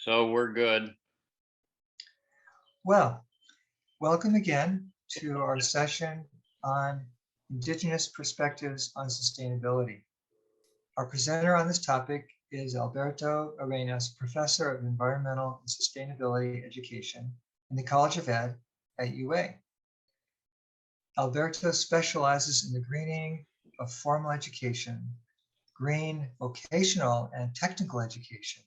So we're good. Well, welcome again to our session on Indigenous perspectives on sustainability. Our presenter on this topic is Alberto Arenas, Professor of Environmental and Sustainability Education in the College of Ed at UA. Alberto specializes in the greening of formal education, green vocational and technical education,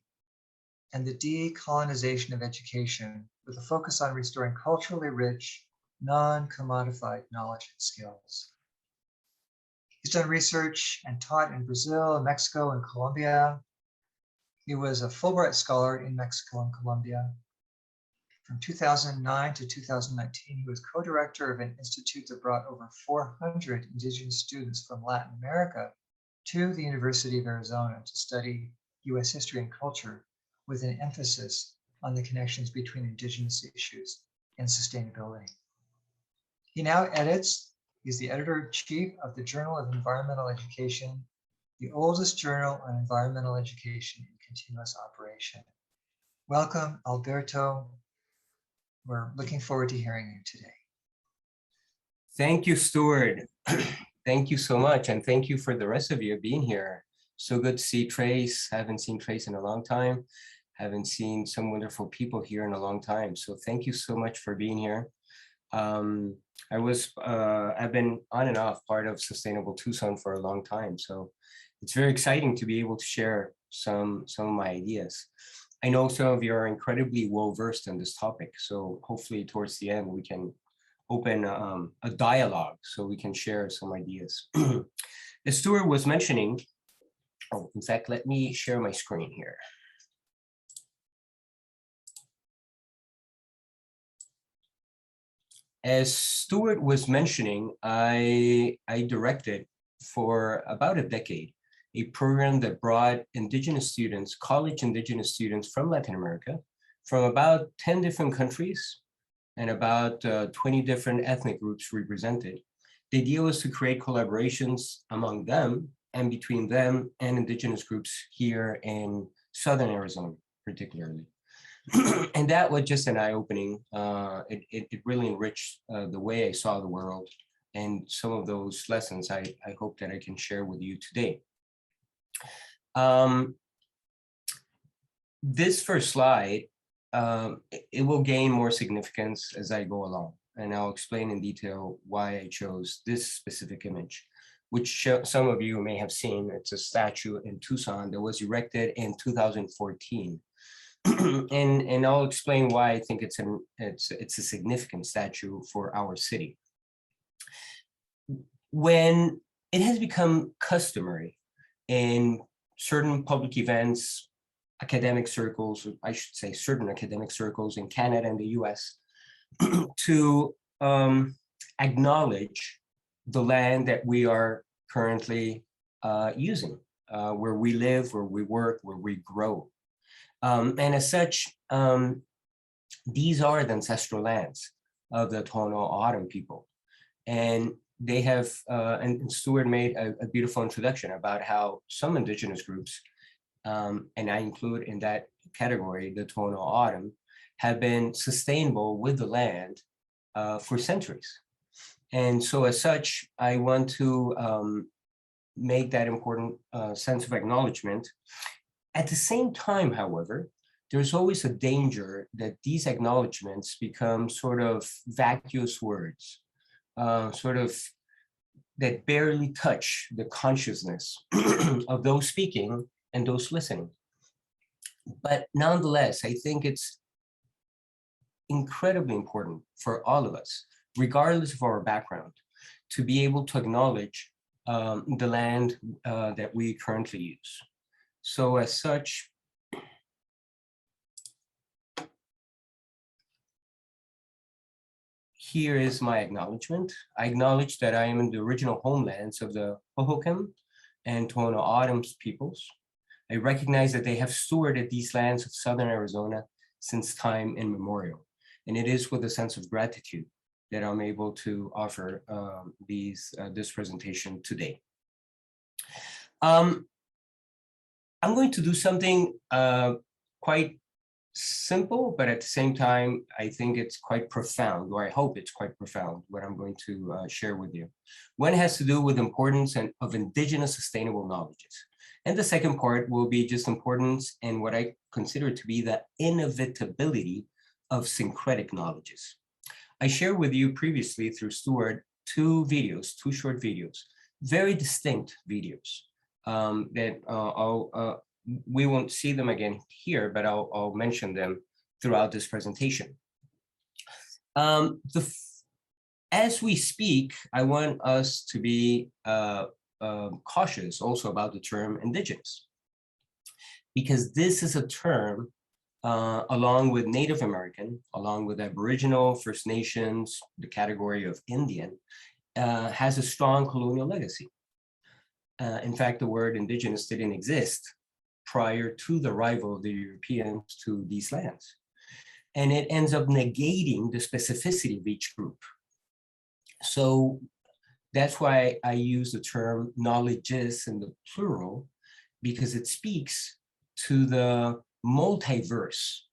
and the decolonization of education with a focus on restoring culturally rich, non-commodified knowledge and skills. He's done research and taught in Brazil, Mexico, and Colombia. He was a Fulbright Scholar in Mexico and Colombia. From 2009 to 2019, he was co-director of an institute that brought over 400 Indigenous students from Latin America to the University of Arizona to study US history and culture, with an emphasis on the connections between Indigenous issues and sustainability. He now he's the editor-in-chief of the Journal of Environmental Education, the oldest journal on environmental education in continuous operation. Welcome, Alberto. We're looking forward to hearing you today. Thank you, Stuart. Thank you so much. And thank you for the rest of you being here. So good to see Trace. Haven't seen Trace in a long time. Haven't seen some wonderful people here in a long time. So thank you so much for being here. I've been on and off part of Sustainable Tucson for a long time. So it's very exciting to be able to share some of my ideas. I know some of you are incredibly well-versed in this topic. So hopefully towards the end, we can open a dialogue so we can share some ideas. As Stuart was mentioning, in fact, let me share my screen here. As Stuart was mentioning, I directed for about a decade a program that brought Indigenous students, college Indigenous students from Latin America, from about 10 different countries and about 20 different ethnic groups represented. The idea was to create collaborations among them and between them and Indigenous groups here in Southern Arizona, particularly. And that was just an eye-opening. It really enriched the way I saw the world, and some of those lessons I hope that I can share with you today. This first slide, it will gain more significance as I go along, and I'll explain in detail why I chose this specific image, which some of you may have seen. It's a statue in Tucson that was erected in 2014. And I'll explain why I think it's a significant statue for our city. When it has become customary in certain public events, academic circles, I should say certain academic circles in Canada and the US, to acknowledge the land that we are currently using, where we live, where we work, where we grow. And as such, these are the ancestral lands of the Tohono O'odham people. And they have, and Stuart made a beautiful introduction about how some Indigenous groups, and I include in that category the Tohono O'odham, have been sustainable with the land for centuries. And so as such, I want to make that important sense of acknowledgement. At the same time, however, there's always a danger that these acknowledgements become sort of vacuous words, sort of that barely touch the consciousness of those speaking and those listening. But nonetheless, I think it's incredibly important for all of us, regardless of our background, to be able to acknowledge the land that we currently use. So as such, here is my acknowledgement. I acknowledge that I am in the original homelands of the Hohokam and Tohono O'odham peoples. I recognize that they have stewarded these lands of Southern Arizona since time immemorial. And it is with a sense of gratitude that I'm able to offer this presentation today. I'm going to do something quite simple, but at the same time, I think it's quite profound, or I hope it's quite profound, what I'm going to share with you. One has to do with importance of indigenous sustainable knowledges. And the second part will be just importance and what I consider to be the inevitability of syncretic knowledges. I shared with you previously through Stuart two short videos, very distinct videos that we won't see them again here, but I'll mention them throughout this presentation. As we speak, I want us to be cautious also about the term indigenous, because this is a term along with Native American, along with Aboriginal, First Nations, the category of Indian, has a strong colonial legacy. In fact, the word indigenous didn't exist prior to the arrival of the Europeans to these lands. And it ends up negating the specificity of each group. So that's why I use the term knowledges in the plural, because it speaks to the multiverse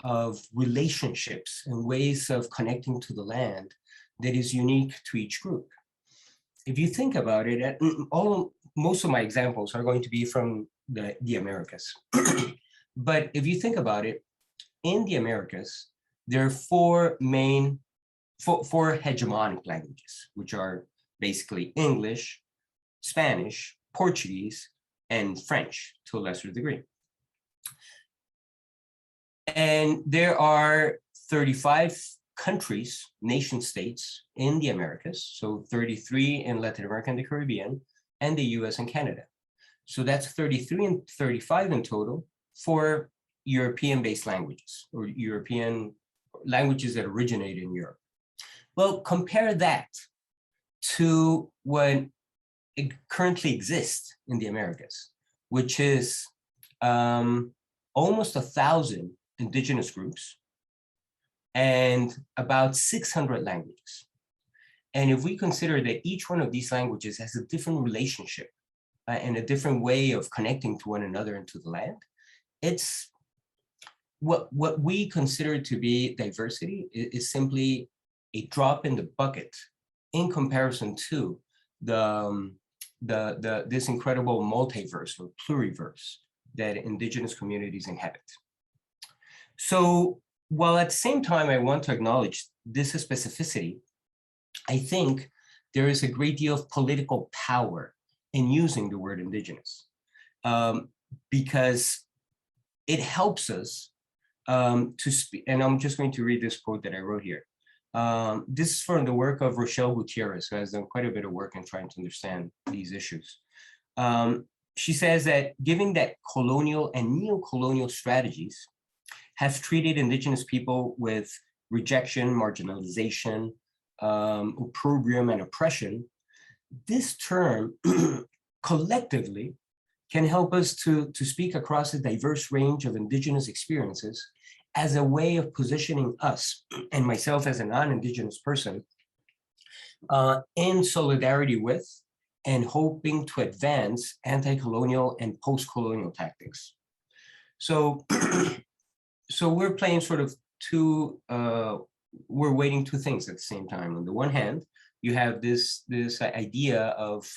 of relationships and ways of connecting to the land that is unique to each group. If you think about it, most of my examples are going to be from the Americas. But if you think about it, in the Americas, there are four hegemonic languages, which are basically English, Spanish, Portuguese, and French to a lesser degree. And there are 35 countries, nation states in the Americas, so 33 in Latin America and the Caribbean, and the US and Canada. So that's 33 and 35 in total for European-based languages, or European languages that originate in Europe. Well, compare that to what it currently exists in the Americas, which is almost 1,000 indigenous groups and about 600 languages. And if we consider that each one of these languages has a different relationship and a different way of connecting to one another and to the land, it's what we consider to be diversity is simply a drop in the bucket in comparison to this incredible multiverse or pluriverse that indigenous communities inhabit. So while at the same time I want to acknowledge this specificity, I think there is a great deal of political power in using the word indigenous, because it helps us to speak. And I'm just going to read this quote that I wrote here. This is from the work of Rochelle Gutierrez, who has done quite a bit of work in trying to understand these issues. She says that given that colonial and neo-colonial strategies have treated indigenous people with rejection, marginalization, opprobrium, and oppression, this term collectively can help us to speak across a diverse range of indigenous experiences as a way of positioning us, and myself as a non-indigenous person, in solidarity with and hoping to advance anti-colonial and post-colonial tactics. So, so we're playing sort of we're weighing two things at the same time. On the one hand, you have this idea of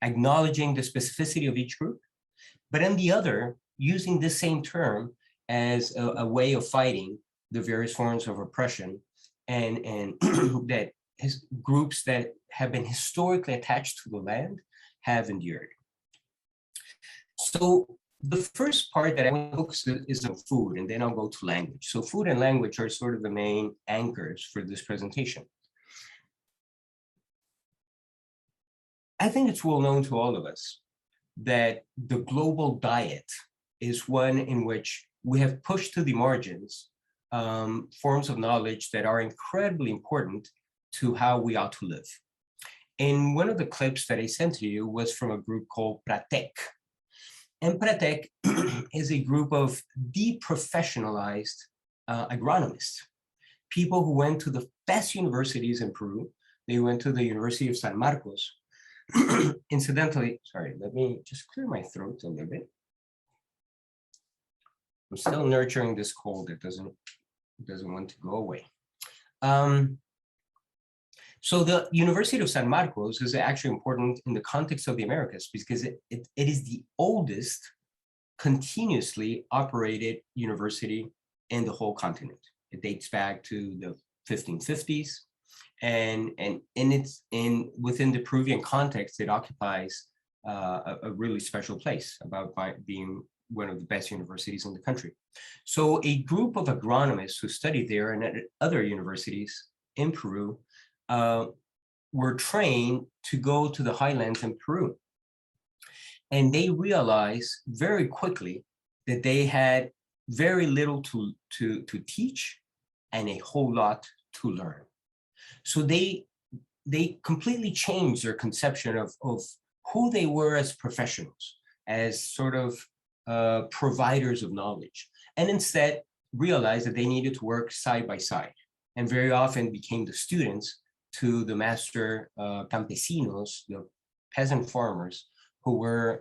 acknowledging the specificity of each group, but on the other, using this same term as a way of fighting the various forms of oppression and that groups that have been historically attached to the land have endured. So the first part that I want to focus on is on food, and then I'll go to language. So food and language are sort of the main anchors for this presentation. I think it's well known to all of us that the global diet is one in which we have pushed to the margins forms of knowledge that are incredibly important to how we ought to live. And one of the clips that I sent to you was from a group called Pratek. And Pratek is a group of deprofessionalized agronomists, people who went to the best universities in Peru. They went to the University of San Marcos. Incidentally, sorry, let me just clear my throat a little bit. I'm still nurturing this cold that doesn't want to go away. So the University of San Marcos is actually important in the context of the Americas because it is the oldest continuously operated university in the whole continent. It dates back to the 1550s, and within the Peruvian context, it occupies a really special place about being one of the best universities in the country. So a group of agronomists who studied there and at other universities in Peru were trained to go to the highlands in Peru. And they realized very quickly that they had very little to teach and a whole lot to learn. So they completely changed their conception of who they were as professionals, as sort of providers of knowledge, and instead realized that they needed to work side by side, and very often became the students to the master campesinos, the peasant farmers, who were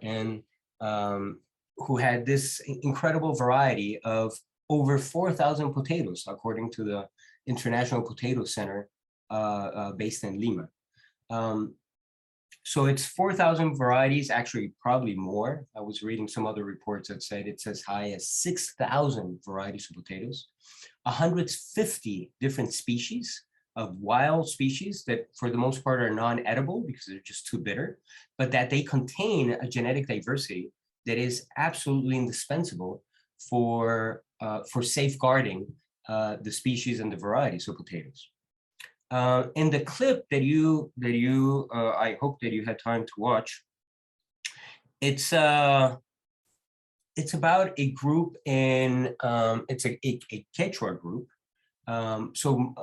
who had this incredible variety of over 4,000 potatoes, according to the International Potato Center based in Lima. So it's 4,000 varieties, actually probably more. I was reading some other reports that said it's as high as 6,000 varieties of potatoes, 150 different species of wild species that for the most part are non-edible because they're just too bitter, but that they contain a genetic diversity that is absolutely indispensable for safeguarding the species and the varieties of potatoes. In the clip that I hope that you had time to watch, it's about a group in it's a Quechua group. So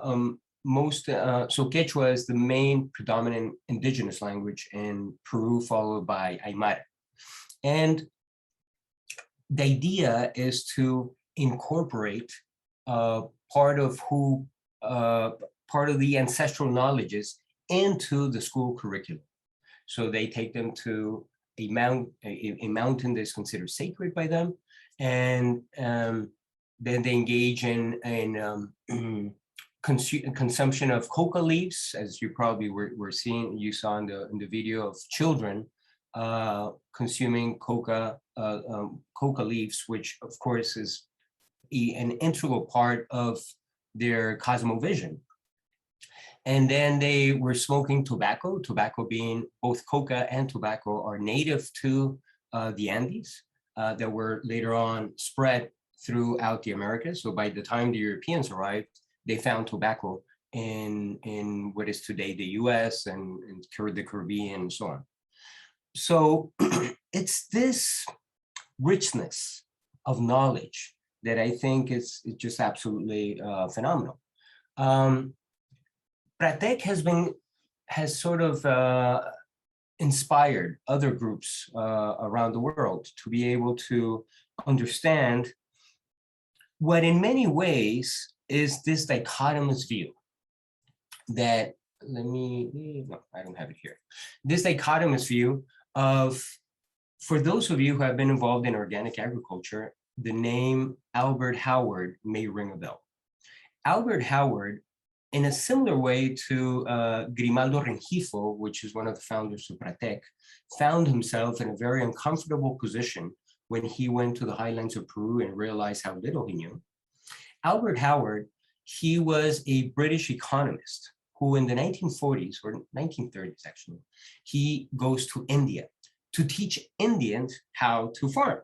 Quechua is the main predominant indigenous language in Peru, followed by Aymara. And the idea is to incorporate part of the ancestral knowledges into the school curriculum. So they take them to a mountain that's considered sacred by them, and then they engage in consumption of coca leaves, as you probably you saw in the video of children consuming coca leaves, which of course is an integral part of their cosmovision. And then they were smoking tobacco, being both coca and tobacco are native to the Andes that were later on spread throughout the Americas. So by the time the Europeans arrived, they found tobacco in what is today the US and the Caribbean and so on. So it's this richness of knowledge that I think is just absolutely phenomenal. Pratec has sort of inspired other groups around the world to be able to understand what in many ways is this dichotomous view that, no, I don't have it here. This dichotomous view of, for those of you who have been involved in organic agriculture, the name Albert Howard may ring a bell. Albert Howard, in a similar way to Grimaldo Rengifo, which is one of the founders of Pratec, found himself in a very uncomfortable position when he went to the highlands of Peru and realized how little he knew. Albert Howard, he was a British economist who in the 1940s, or 1930s actually, he goes to India to teach Indians how to farm.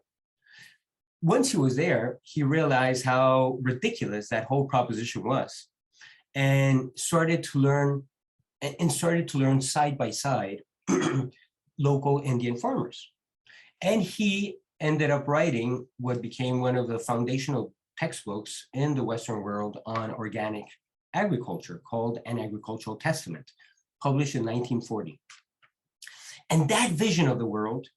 Once he was there, he realized how ridiculous that whole proposition was, and started to learn side by side local Indian farmers. And he ended up writing what became one of the foundational textbooks in the Western world on organic agriculture, called An Agricultural Testament, published in 1940. And that vision of the world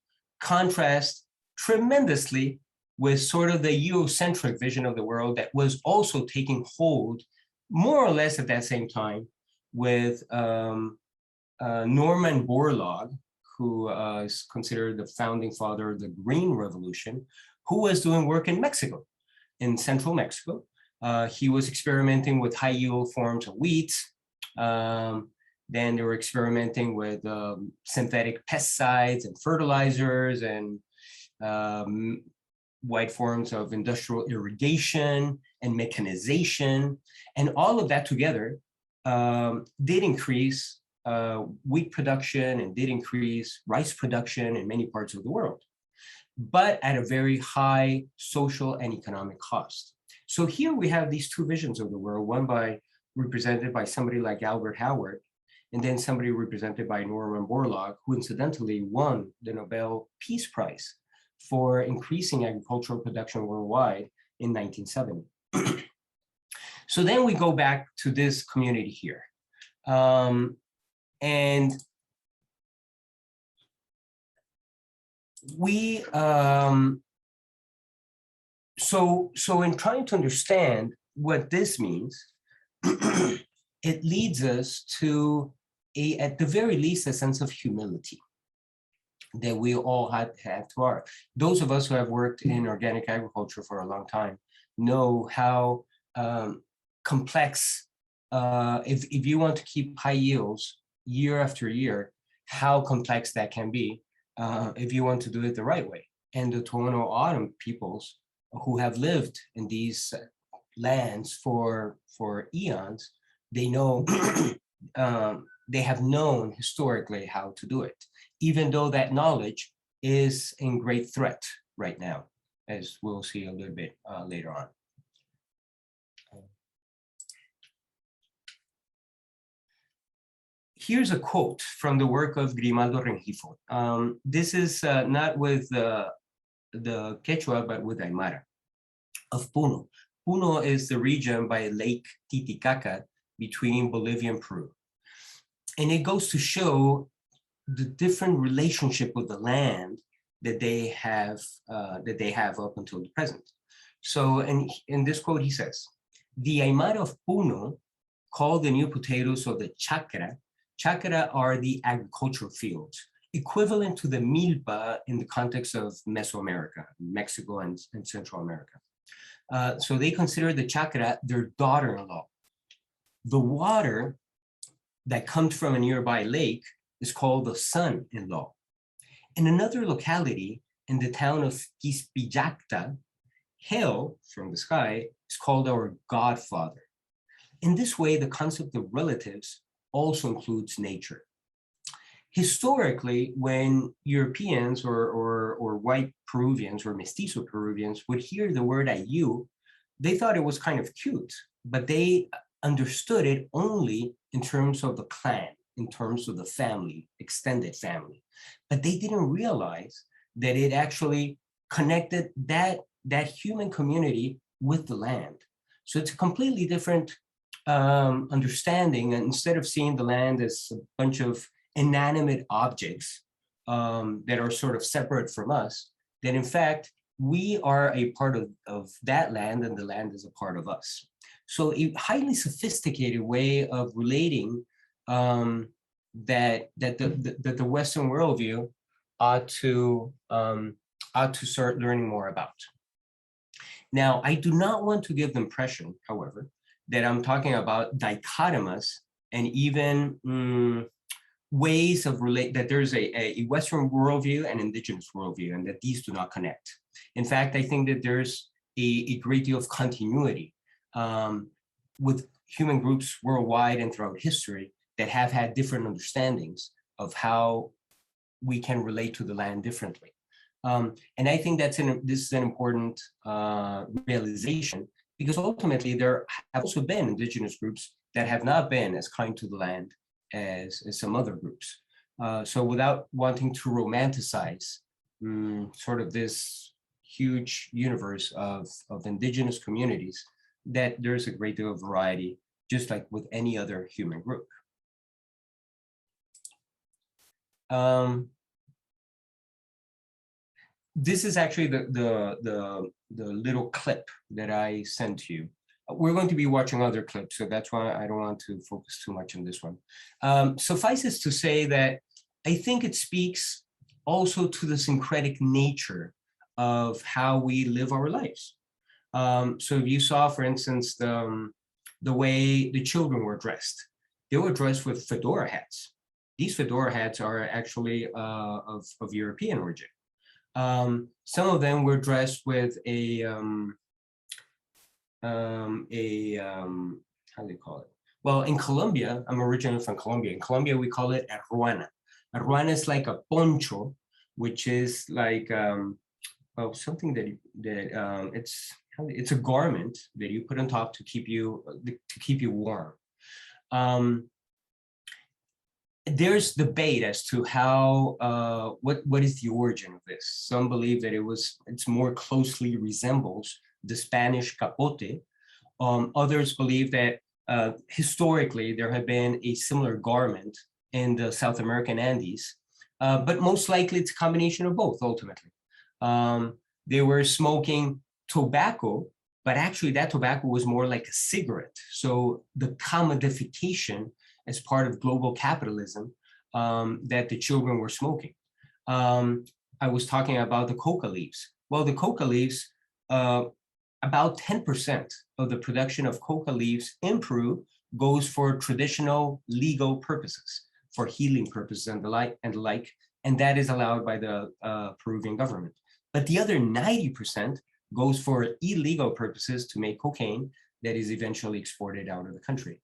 contrasts tremendously with sort of the Eurocentric vision of the world that was also taking hold more or less at that same time with Norman Borlaug, who is considered the founding father of the Green Revolution, who was doing work in Mexico. in central Mexico. He was experimenting with high yield forms of wheat. Then they were experimenting with synthetic pesticides and fertilizers and wide forms of industrial irrigation and mechanization. And all of that together did increase wheat production and did increase rice production in many parts of the world, but at a very high social and economic cost. So here we have these two visions of the world, one represented by somebody like Albert Howard, and then somebody represented by Norman Borlaug, who incidentally won the Nobel Peace Prize for increasing agricultural production worldwide in 1970. So then we go back to this community here. And we, so in trying to understand what this means, it leads us to at the very least, a sense of humility that we all have to our. Those of us who have worked in organic agriculture for a long time know how complex, if you want to keep high yields year after year, how complex that can be if you want to do it the right way. And the Tohono O'odham peoples who have lived in these lands for eons, they know, they have known historically how to do it, even though that knowledge is in great threat right now, as we'll see a little bit later on. Here's a quote from the work of Grimaldo Rengifo. This is not with the Quechua, but with Aymara, of Puno. Puno is the region by Lake Titicaca between Bolivia and Peru. And it goes to show the different relationship with the land that they have up until the present. So in this quote, he says, the Aymara of Puno call the new potatoes of the chacra. Chacra are the agricultural fields, equivalent to the milpa in the context of Mesoamerica, Mexico and Central America. So they consider the chacra their daughter-in-law. The water that comes from a nearby lake is called the son-in-law. In another locality, in the town of Quispillacta, hail from the sky is called our godfather. In this way, the concept of relatives also includes nature. Historically, when Europeans or white Peruvians or mestizo Peruvians would hear the word ayu, they thought it was kind of cute, but they understood it only in terms of the clan, in terms of the family, extended family. But they didn't realize that it actually connected that human community with the land. So it's a completely different understanding. And instead of seeing the land as a bunch of inanimate objects that are sort of separate from us, that in fact, we are a part of that land and the land is a part of us. So a highly sophisticated way of relating that the Western worldview ought to start learning more about. Now, I do not want to give the impression, however, that I'm talking about dichotomous and even ways of that there's a Western worldview and indigenous worldview, and that these do not connect. In fact, I think that there's a great deal of continuity with human groups worldwide and throughout history that have had different understandings of how we can relate to the land differently. And I think this is an important realization, because ultimately there have also been indigenous groups that have not been as kind to the land as some other groups. So without wanting to romanticize sort of this huge universe of indigenous communities, that there's a great deal of variety, just like with any other human group. This is actually the little clip that I sent to you. We're going to be watching other clips, so that's why I don't want to focus too much on this one. Suffices to say that I think it speaks also to the syncretic nature of how we live our lives. So if you saw, for instance, the way the children were dressed, they were dressed with fedora hats. These fedora hats are actually of European origin. Some of them were dressed with how do they call it? Well, in Colombia, I'm originally from Colombia. In Colombia, we call it a ruana. A ruana is like a poncho, which is like well, something that it's a garment that you put on top to keep you warm. There's debate as to how what is the origin of this. Some believe that it's more closely resembles the Spanish capote. Others believe that historically there had been a similar garment in the South American Andes, but most likely it's a combination of both ultimately. They were smoking tobacco, but actually that tobacco was more like a cigarette. So the commodification as part of global capitalism that the children were smoking. I was talking about the coca leaves. Well, the coca leaves, about 10% of the production of coca leaves in Peru goes for traditional legal purposes, for healing purposes and the like, and that is allowed by the Peruvian government. But the other 90% goes for illegal purposes to make cocaine that is eventually exported out of the country.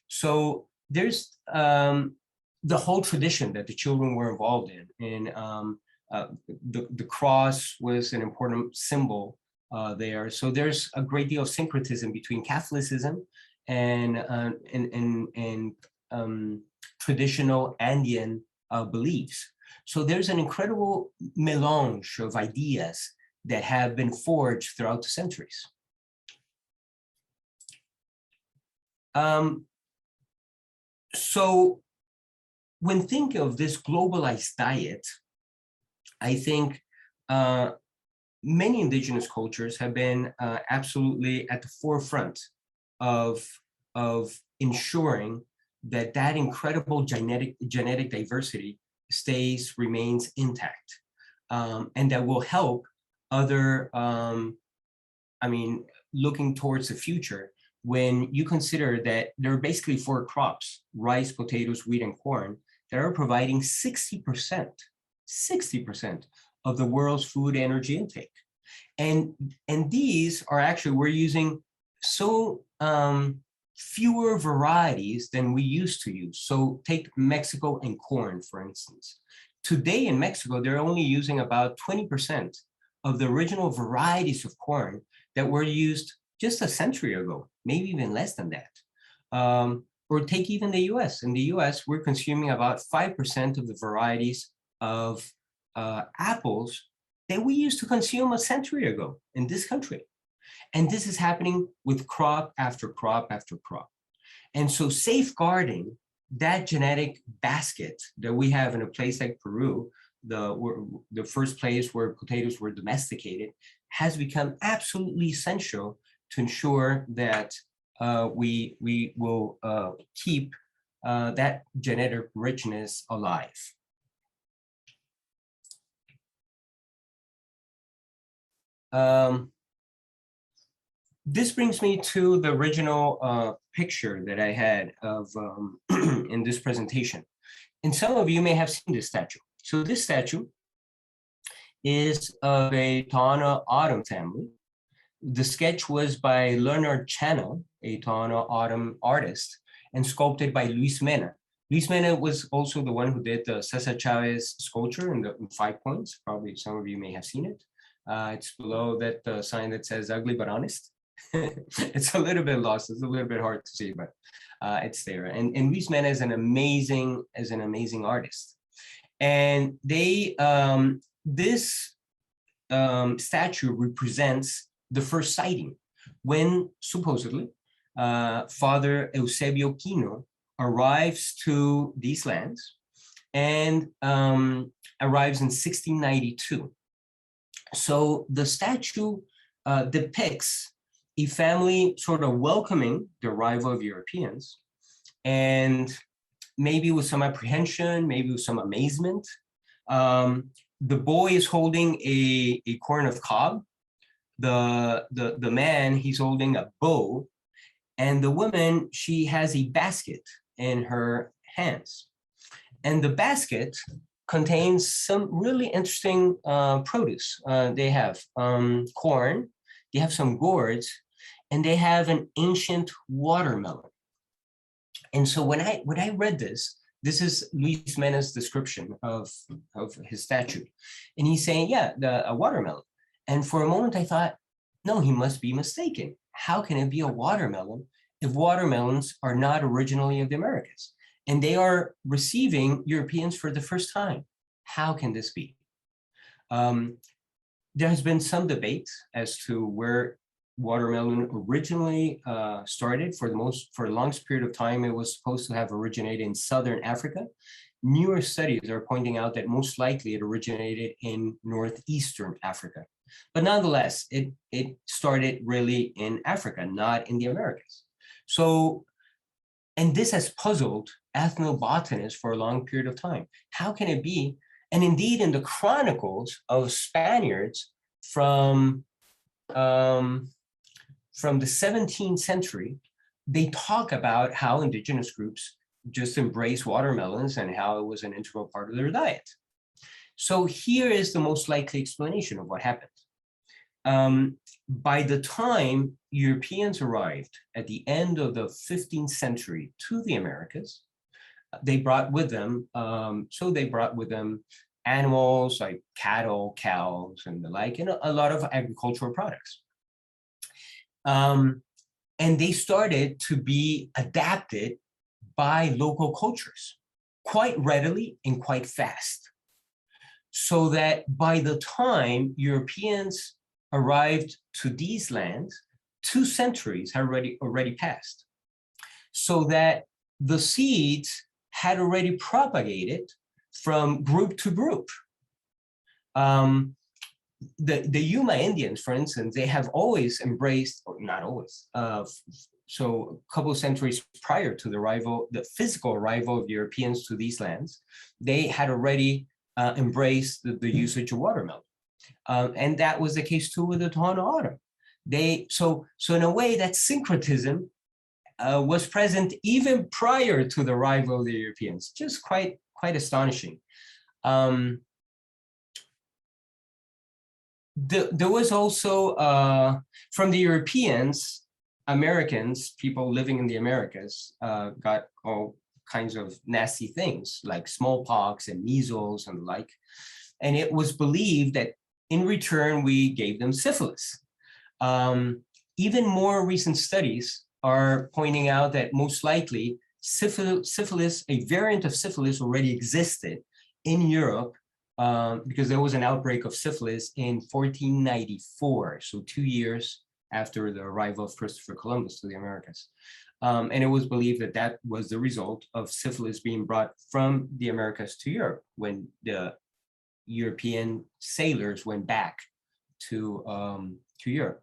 So there's the whole tradition that the children were involved in. The cross was an important symbol there. So there's a great deal of syncretism between Catholicism and traditional Andean beliefs. So there's an incredible melange of ideas that have been forged throughout the centuries. So when thinking of this globalized diet, I think many indigenous cultures have been absolutely at the forefront of ensuring that that incredible genetic diversity remains intact, and that will help other, looking towards the future, when you consider that there are basically 4 crops, rice, potatoes, wheat, and corn, that are providing 60% of the world's food energy intake. And these are actually, we're using so fewer varieties than we used to use. So take Mexico and corn, for instance. Today in Mexico, they're only using about 20% of the original varieties of corn that were used just a century ago, maybe even less than that. Or take even the US. In the US, we're consuming about 5% of the varieties of apples that we used to consume a century ago in this country. And this is happening with crop after crop after crop. And so safeguarding that genetic basket that we have in a place like Peru, the first place where potatoes were domesticated, has become absolutely essential to ensure that we will keep that genetic richness alive. This brings me to the original picture that I had of in this presentation. And some of you may have seen this statue. So this statue is of a Taona Autumn family. The sketch was by Leonard Channel, a Taona Autumn artist, and sculpted by Luis Mena. Luis Mena was also the one who did the Cesar Chavez sculpture in 5 points. Probably some of you may have seen it. It's below that sign that says ugly but honest. It's a little bit lost. It's a little bit hard to see, but it's there. And Luis Mena is an amazing artist. And they this statue represents the first sighting when supposedly Father Eusebio Quino arrives to these lands and arrives in 1692. So the statue depicts a family sort of welcoming the arrival of Europeans, and maybe with some apprehension, maybe with some amazement. The boy is holding a corn of cob. the man, he's holding a bow, and the woman, she has a basket in her hands. And the basket contains some really interesting produce. They have corn, they have some gourds, and they have an ancient watermelon. And so when I read this is Luis Mena's description of his statue. And he's saying, yeah, a watermelon. And for a moment I thought, no, he must be mistaken. How can it be a watermelon if watermelons are not originally of the Americas? And they are receiving Europeans for the first time. How can this be? There has been some debate as to where watermelon originally started. For the longest period of time, it was supposed to have originated in Southern Africa. Newer studies are pointing out that most likely it originated in Northeastern Africa. But nonetheless, it started really in Africa, not in the Americas. So, and this has puzzled ethnobotanists for a long period of time. How can it be? And indeed, in the chronicles of Spaniards from the 17th century, they talk about how indigenous groups just embrace watermelons and how it was an integral part of their diet. So here is the most likely explanation of what happened. By the time Europeans arrived at the end of the 15th century to the Americas, they brought with them, animals like cattle, cows, and the like, and a lot of agricultural products. And they started to be adapted by local cultures quite readily and quite fast. So that by the time Europeans arrived to these lands, 2 centuries had already passed. So that the seeds had already propagated from group to group. The Yuma Indians, for instance, they have always embraced, or not always, so a couple of centuries prior to the physical arrival of Europeans to these lands, they had already embraced the usage of watermelon. And that was the case too with the Tohono O'odham. So in a way, that syncretism was present even prior to the arrival of the Europeans. Just quite astonishing. There was also, from the Europeans, Americans, people living in the Americas, got all kinds of nasty things like smallpox and measles and the like. And it was believed that in return, we gave them syphilis. Even more recent studies are pointing out that most likely syphilis, a variant of syphilis already existed in Europe because there was an outbreak of syphilis in 1494, so 2 years after the arrival of Christopher Columbus to the Americas. And it was believed that that was the result of syphilis being brought from the Americas to Europe when the European sailors went back to Europe.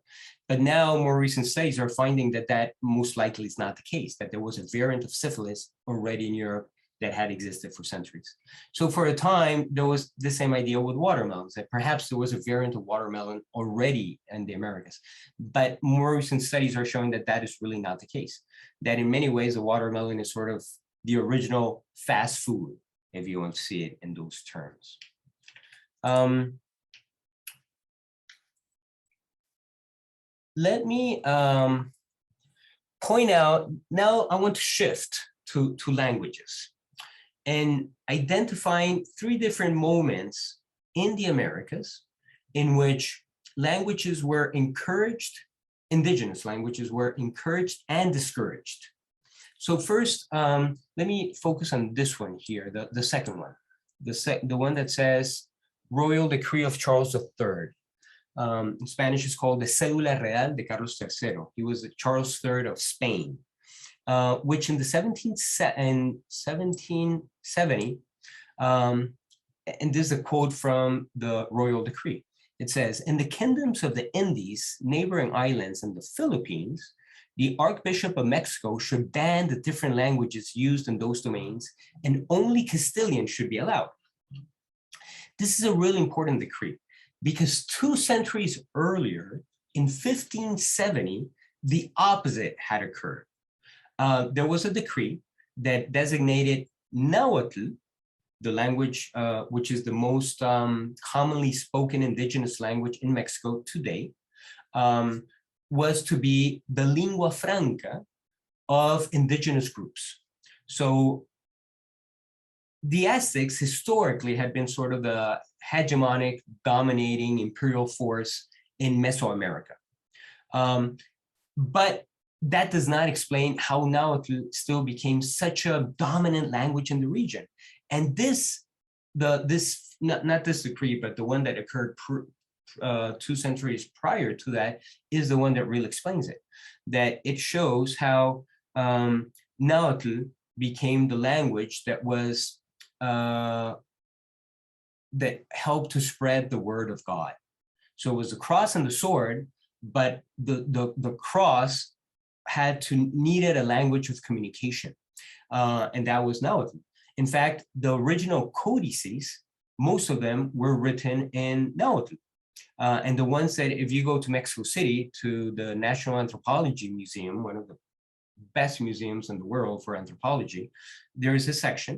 But now more recent studies are finding that that most likely is not the case, that there was a variant of syphilis already in Europe that had existed for centuries. So for a time, there was the same idea with watermelons, that perhaps there was a variant of watermelon already in the Americas. But more recent studies are showing that that is really not the case, that in many ways, the watermelon is sort of the original fast food, if you want to see it in those terms. Let me point out, now I want to shift to languages and identifying 3 different moments in the Americas in which languages were encouraged, indigenous languages were encouraged and discouraged. So first, let me focus on this one here, the second one, the one that says Royal Decree of Charles III. In Spanish, it's called the Cédula Real de Carlos III. He was the Charles III of Spain, which in the 1770, and this is a quote from the Royal Decree. It says, in the kingdoms of the Indies, neighboring islands, and the Philippines, the Archbishop of Mexico should ban the different languages used in those domains, and only Castilian should be allowed. This is a really important decree, because 2 centuries earlier, in 1570, the opposite had occurred. There was a decree that designated Nahuatl, the language which is the most commonly spoken indigenous language in Mexico today, was to be the lingua franca of indigenous groups. So the Aztecs historically had been sort of the hegemonic, dominating imperial force in Mesoamerica. But that does not explain how Nahuatl still became such a dominant language in the region. And not this decree, but the one that occurred 2 centuries prior to that is the one that really explains it. That it shows how Nahuatl became the language that was that helped to spread the word of God. So it was the cross and the sword, but the cross needed a language of communication, and that was Nahuatl. In fact, the original codices, most of them were written in Nahuatl. And the ones that, if you go to Mexico City, to the National Anthropology Museum, one of the best museums in the world for anthropology, there is a section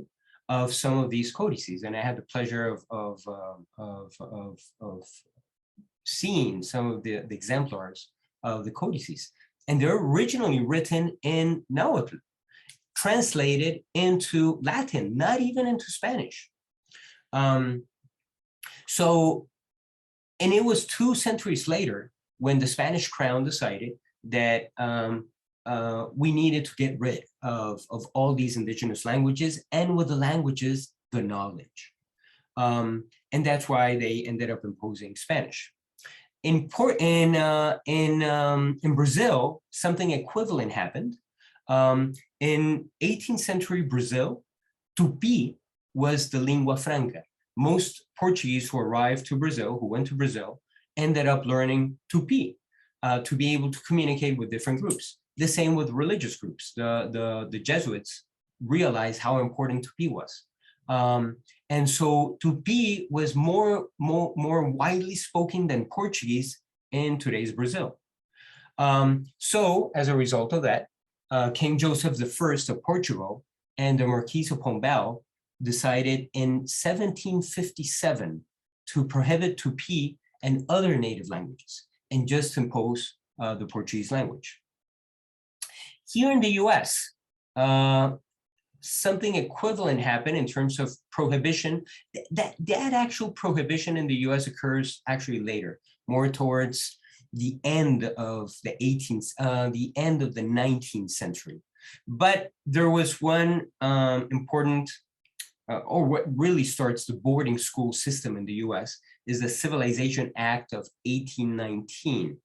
of some of these codices. And I had the pleasure of seeing some of the exemplars of the codices. And they're originally written in Nahuatl, translated into Latin, not even into Spanish. And it was 2 centuries later when the Spanish crown decided that we needed to get rid of all these indigenous languages, and with the languages, the knowledge. And that's why they ended up imposing Spanish. In Brazil, something equivalent happened. In 18th century Brazil, Tupi was the lingua franca. Most Portuguese who arrived to Brazil, who went to Brazil, ended up learning Tupi to be able to communicate with different groups. The same with religious groups. The Jesuits realized how important Tupi was. And so Tupi was more widely spoken than Portuguese in today's Brazil. So as a result of that, King Joseph I of Portugal and the Marquis of Pombal decided in 1757 to prohibit Tupi and other native languages and just impose the Portuguese language. Here in the US, something equivalent happened in terms of prohibition. That actual prohibition in the US occurs actually later, more towards the end of the 19th century. But there was one important, or what really starts the boarding school system in the US is the Civilization Act of 1819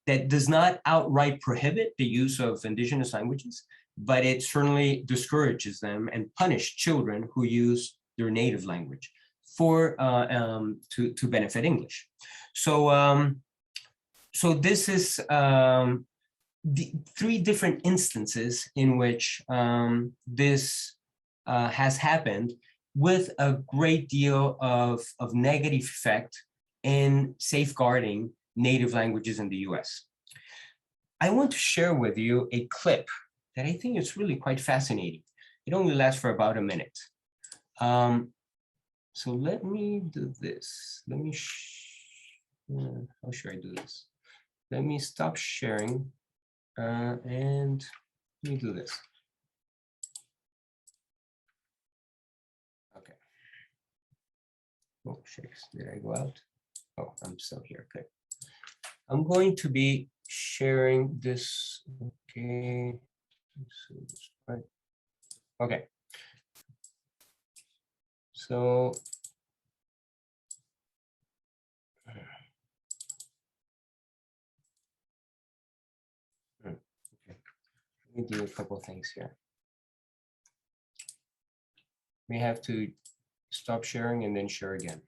that does not outright prohibit the use of indigenous languages, but it certainly discourages them and punishes children who use their native language to benefit English. So this is the 3 different instances in which this has happened, with a great deal of negative effect in safeguarding native languages in the US. I want to share with you a clip that I think is really quite fascinating. It only lasts for about a minute. So let me do this. How should I do this? Let me stop sharing and let me do this. Okay. Oh, shakes. Did I go out? Oh, I'm still here. Okay. I'm going to be sharing this. Okay. Okay. So okay. Let me do a couple of things here. We have to stop sharing and then share again.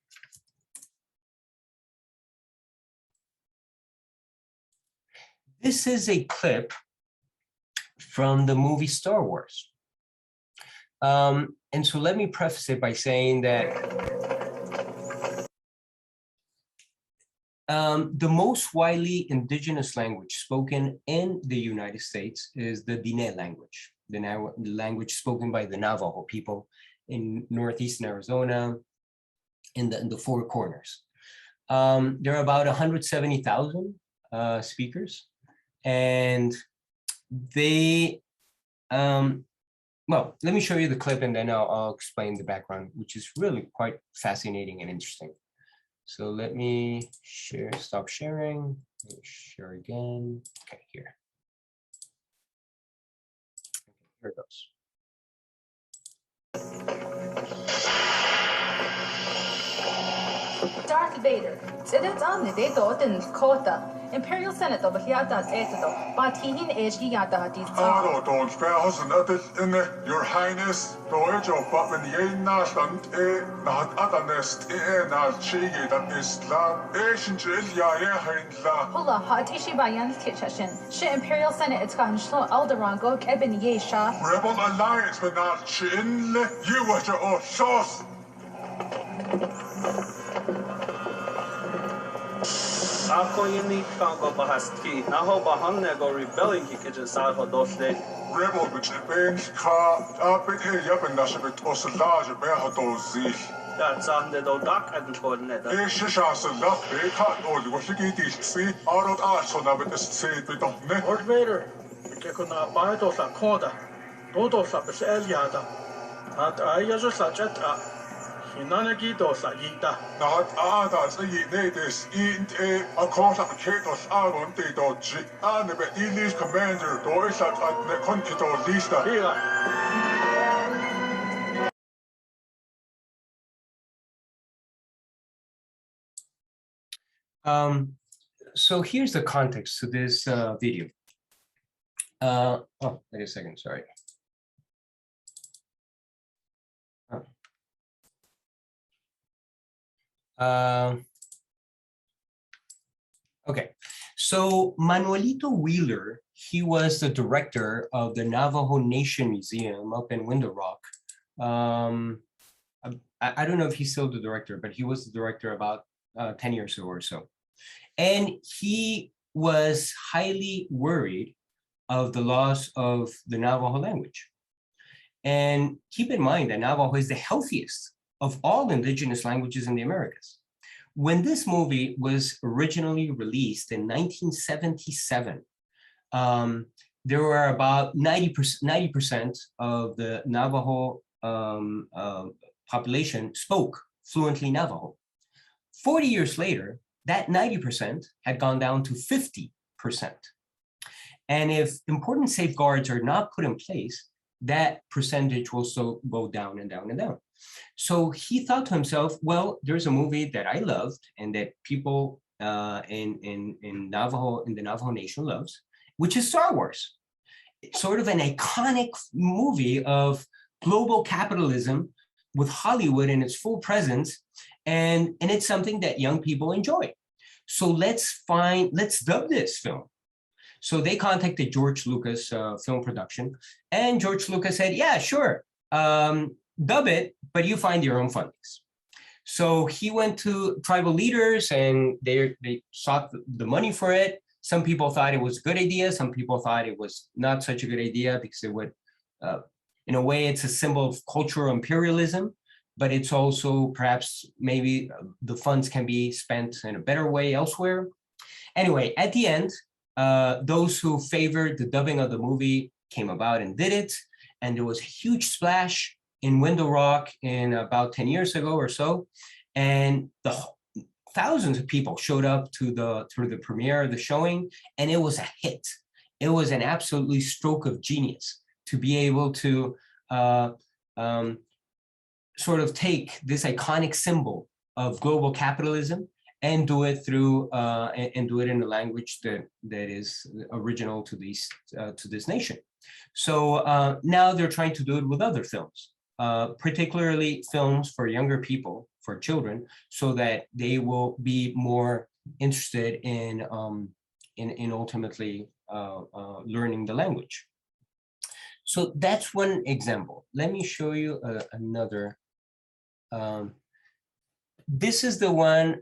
This is a clip from the movie Star Wars. And so let me preface it by saying that The most widely indigenous language spoken in the United States is the Diné language, the language spoken by the Navajo people in northeastern Arizona, in the Four Corners. There are about 170,000 speakers, and they, well, let me show you the clip and then I'll explain the background, which is really quite fascinating and interesting. So let me share, stop sharing, share again. Okay, here. Here it goes. Darth Vader, Sedet Anne de Doden Kota, Imperial Senate of Hiata Eto, Batihin Ejiata di Aro don't spare us another in your highness, Dojo Baban Yenashland, not other nest, not chigi that is la, Asian Jilia, Hindla. Hula Hot Ishibayan Kitchen, She Imperial Senate Kanshlo Alderango Kebin Yesha. Rebel Alliance, but not chin, you were your sauce. Ako yun go bahasti. Naho bahanne go rebelling kitchen side for those days. Rebel which bench car, up it here, yap and dash bit or so large, bear dozy. That's on the dock and coordinate. Shas a lot, they can't all the what you get see, out of arts on a bit of say, we don't know. Lord Vader, we can not buy those a quarter. Todos a bit eliada. At I just such at Hinanagidos a yita. Not others, a natives, a course of Katos Aron de Dodgy, and the English commander, Doris at the Conquito Lista. So here's the context to this video. Oh, wait a second, sorry. Okay, so Manuelito Wheeler, he was the director of the Navajo Nation Museum up in Window Rock. I don't know if he's still the director, but he was the director about 10 years ago or so. And he was highly worried of the loss of the Navajo language. And keep in mind that Navajo is the healthiest of all indigenous languages in the Americas. When this movie was originally released in 1977, there were about 90% of the Navajo population spoke fluently Navajo. 40 years later, that 90% had gone down to 50%. And if important safeguards are not put in place, that percentage will still go down and down and down. So he thought to himself, well, there's a movie that I loved and that people in the Navajo Nation loves, which is Star Wars. It's sort of an iconic movie of global capitalism with Hollywood in its full presence, and it's something that young people enjoy. So let's dub this film. So they contacted George Lucas Film Production, and George Lucas said, yeah, sure, dub it, but you find your own fundings. So he went to tribal leaders and they sought the money for it. Some people thought it was a good idea. Some people thought it was not such a good idea because it would, in a way, it's a symbol of cultural imperialism, but it's also perhaps maybe the funds can be spent in a better way elsewhere. Anyway, at the end, those who favored the dubbing of the movie came about and did it. And there was a huge splash in Window Rock in about 10 years ago or so. And thousands of people showed up to the premiere of the showing, and it was a hit. It was an absolutely stroke of genius to be able to sort of take this iconic symbol of global capitalism and do it through and do it in a language that is original to this nation. So now they're trying to do it with other films, particularly films for younger people, for children, so that they will be more interested in ultimately learning the language. So that's one example. Let me show you another. This is the one.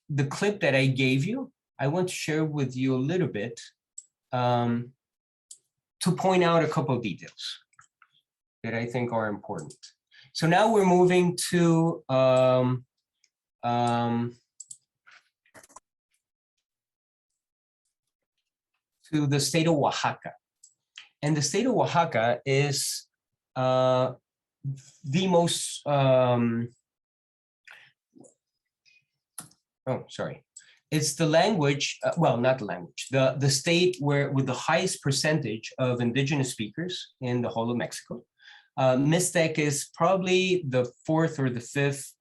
the clip that I gave you, I want to share with you a little bit to point out a couple of details that I think are important. So now we're moving to the state of Oaxaca. And the state of Oaxaca is the most, it's the language, well, not the language, the state with the highest percentage of indigenous speakers in the whole of Mexico. Mixtec is probably the fourth or the fifth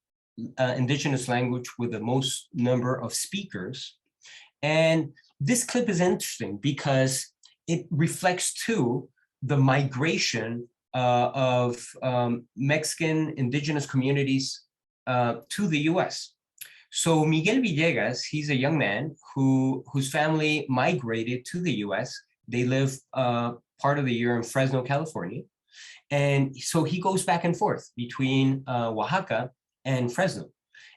indigenous language with the most number of speakers. And this clip is interesting because it reflects too the migration of Mexican indigenous communities to the US. So Miguel Villegas, he's a young man whose family migrated to the US. They live part of the year in Fresno, California. And so he goes back and forth between Oaxaca and Fresno.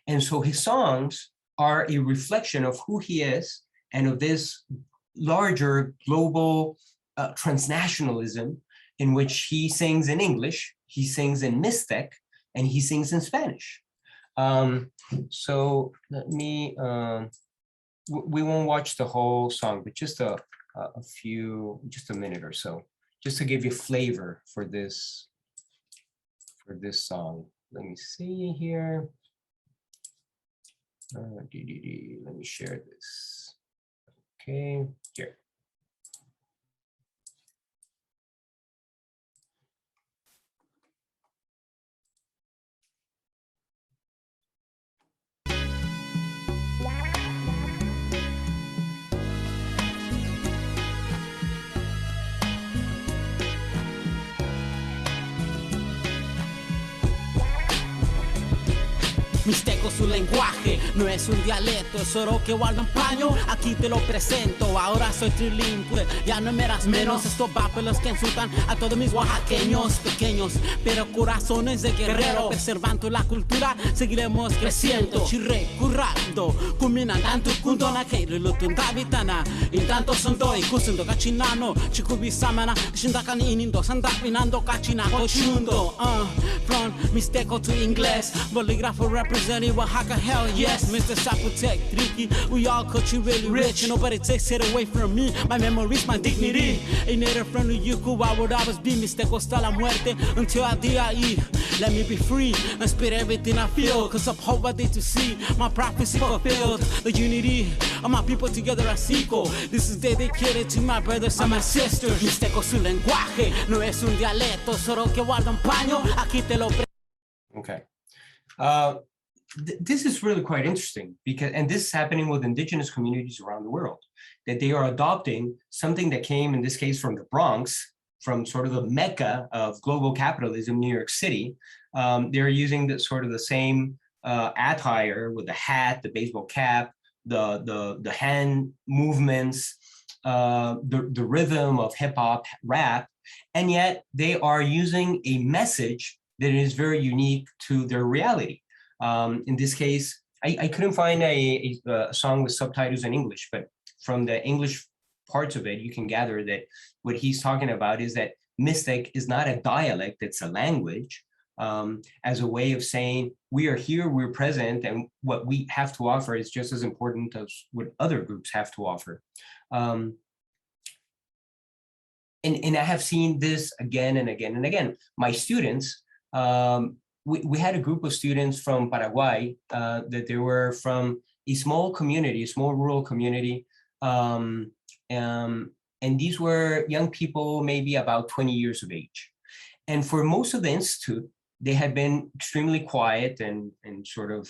And so his songs are a reflection of who he is and of this larger global transnationalism in which he sings in English, he sings in Mixtec, and he sings in Spanish. So let me, we won't watch the whole song, but just a minute or so, just to give you flavor for this song. Let me see here. Let me share this. Okay, here. Mixteco su lenguaje, no es un dialecto, es oro que guarda un paño, aquí te lo presento, ahora soy trilingüe, ya no me das menos, estos papeles que insultan a todos mis oaxaqueños, pequeños, pero corazones de guerrero, preservando la cultura, seguiremos creciendo, chirre, currando, kuminandantu kundona, keirilu tundavitana, intanto sondoi, kusundo cachinano, chikubisamana, shindakan inindo, sandavinando cachina cochundo, from Mixteco to English, bolígrafo representing Oaxaca, hell yes, Mr. Zapotec, Tricky, we all culture really rich, and nobody takes it away from me, my memories, my dignity, a native from the Yuku, why would I always be Mixteco hasta la muerte, until I die, let me be free, and spit everything I feel, cause I'm hoping to see my prophecy fulfilled, the unity of my people together as equal, this is dedicated to my brothers and my sisters, Mixteco su lenguaje, no es un dialecto, solo que guarda un paño, aquí te lo Okay. This is really quite interesting because, and this is happening with indigenous communities around the world, that they are adopting something that came, in this case, from the Bronx, from sort of the mecca of global capitalism, New York City. They're using the sort of the same attire with the hat, the baseball cap, the hand movements, the rhythm of hip hop, rap, and yet they are using a message that is very unique to their reality. In this case, I couldn't find a song with subtitles in English, but from the English parts of it, you can gather that what he's talking about is that Mixtec is not a dialect, it's a language, as a way of saying, we are here, we're present, and what we have to offer is just as important as what other groups have to offer. And I have seen this again and again and again. My students, we had a group of students from Paraguay that they were from a small community, a small rural community. And these were young people, maybe about 20 years of age. And for most of the institute, they had been extremely quiet and sort of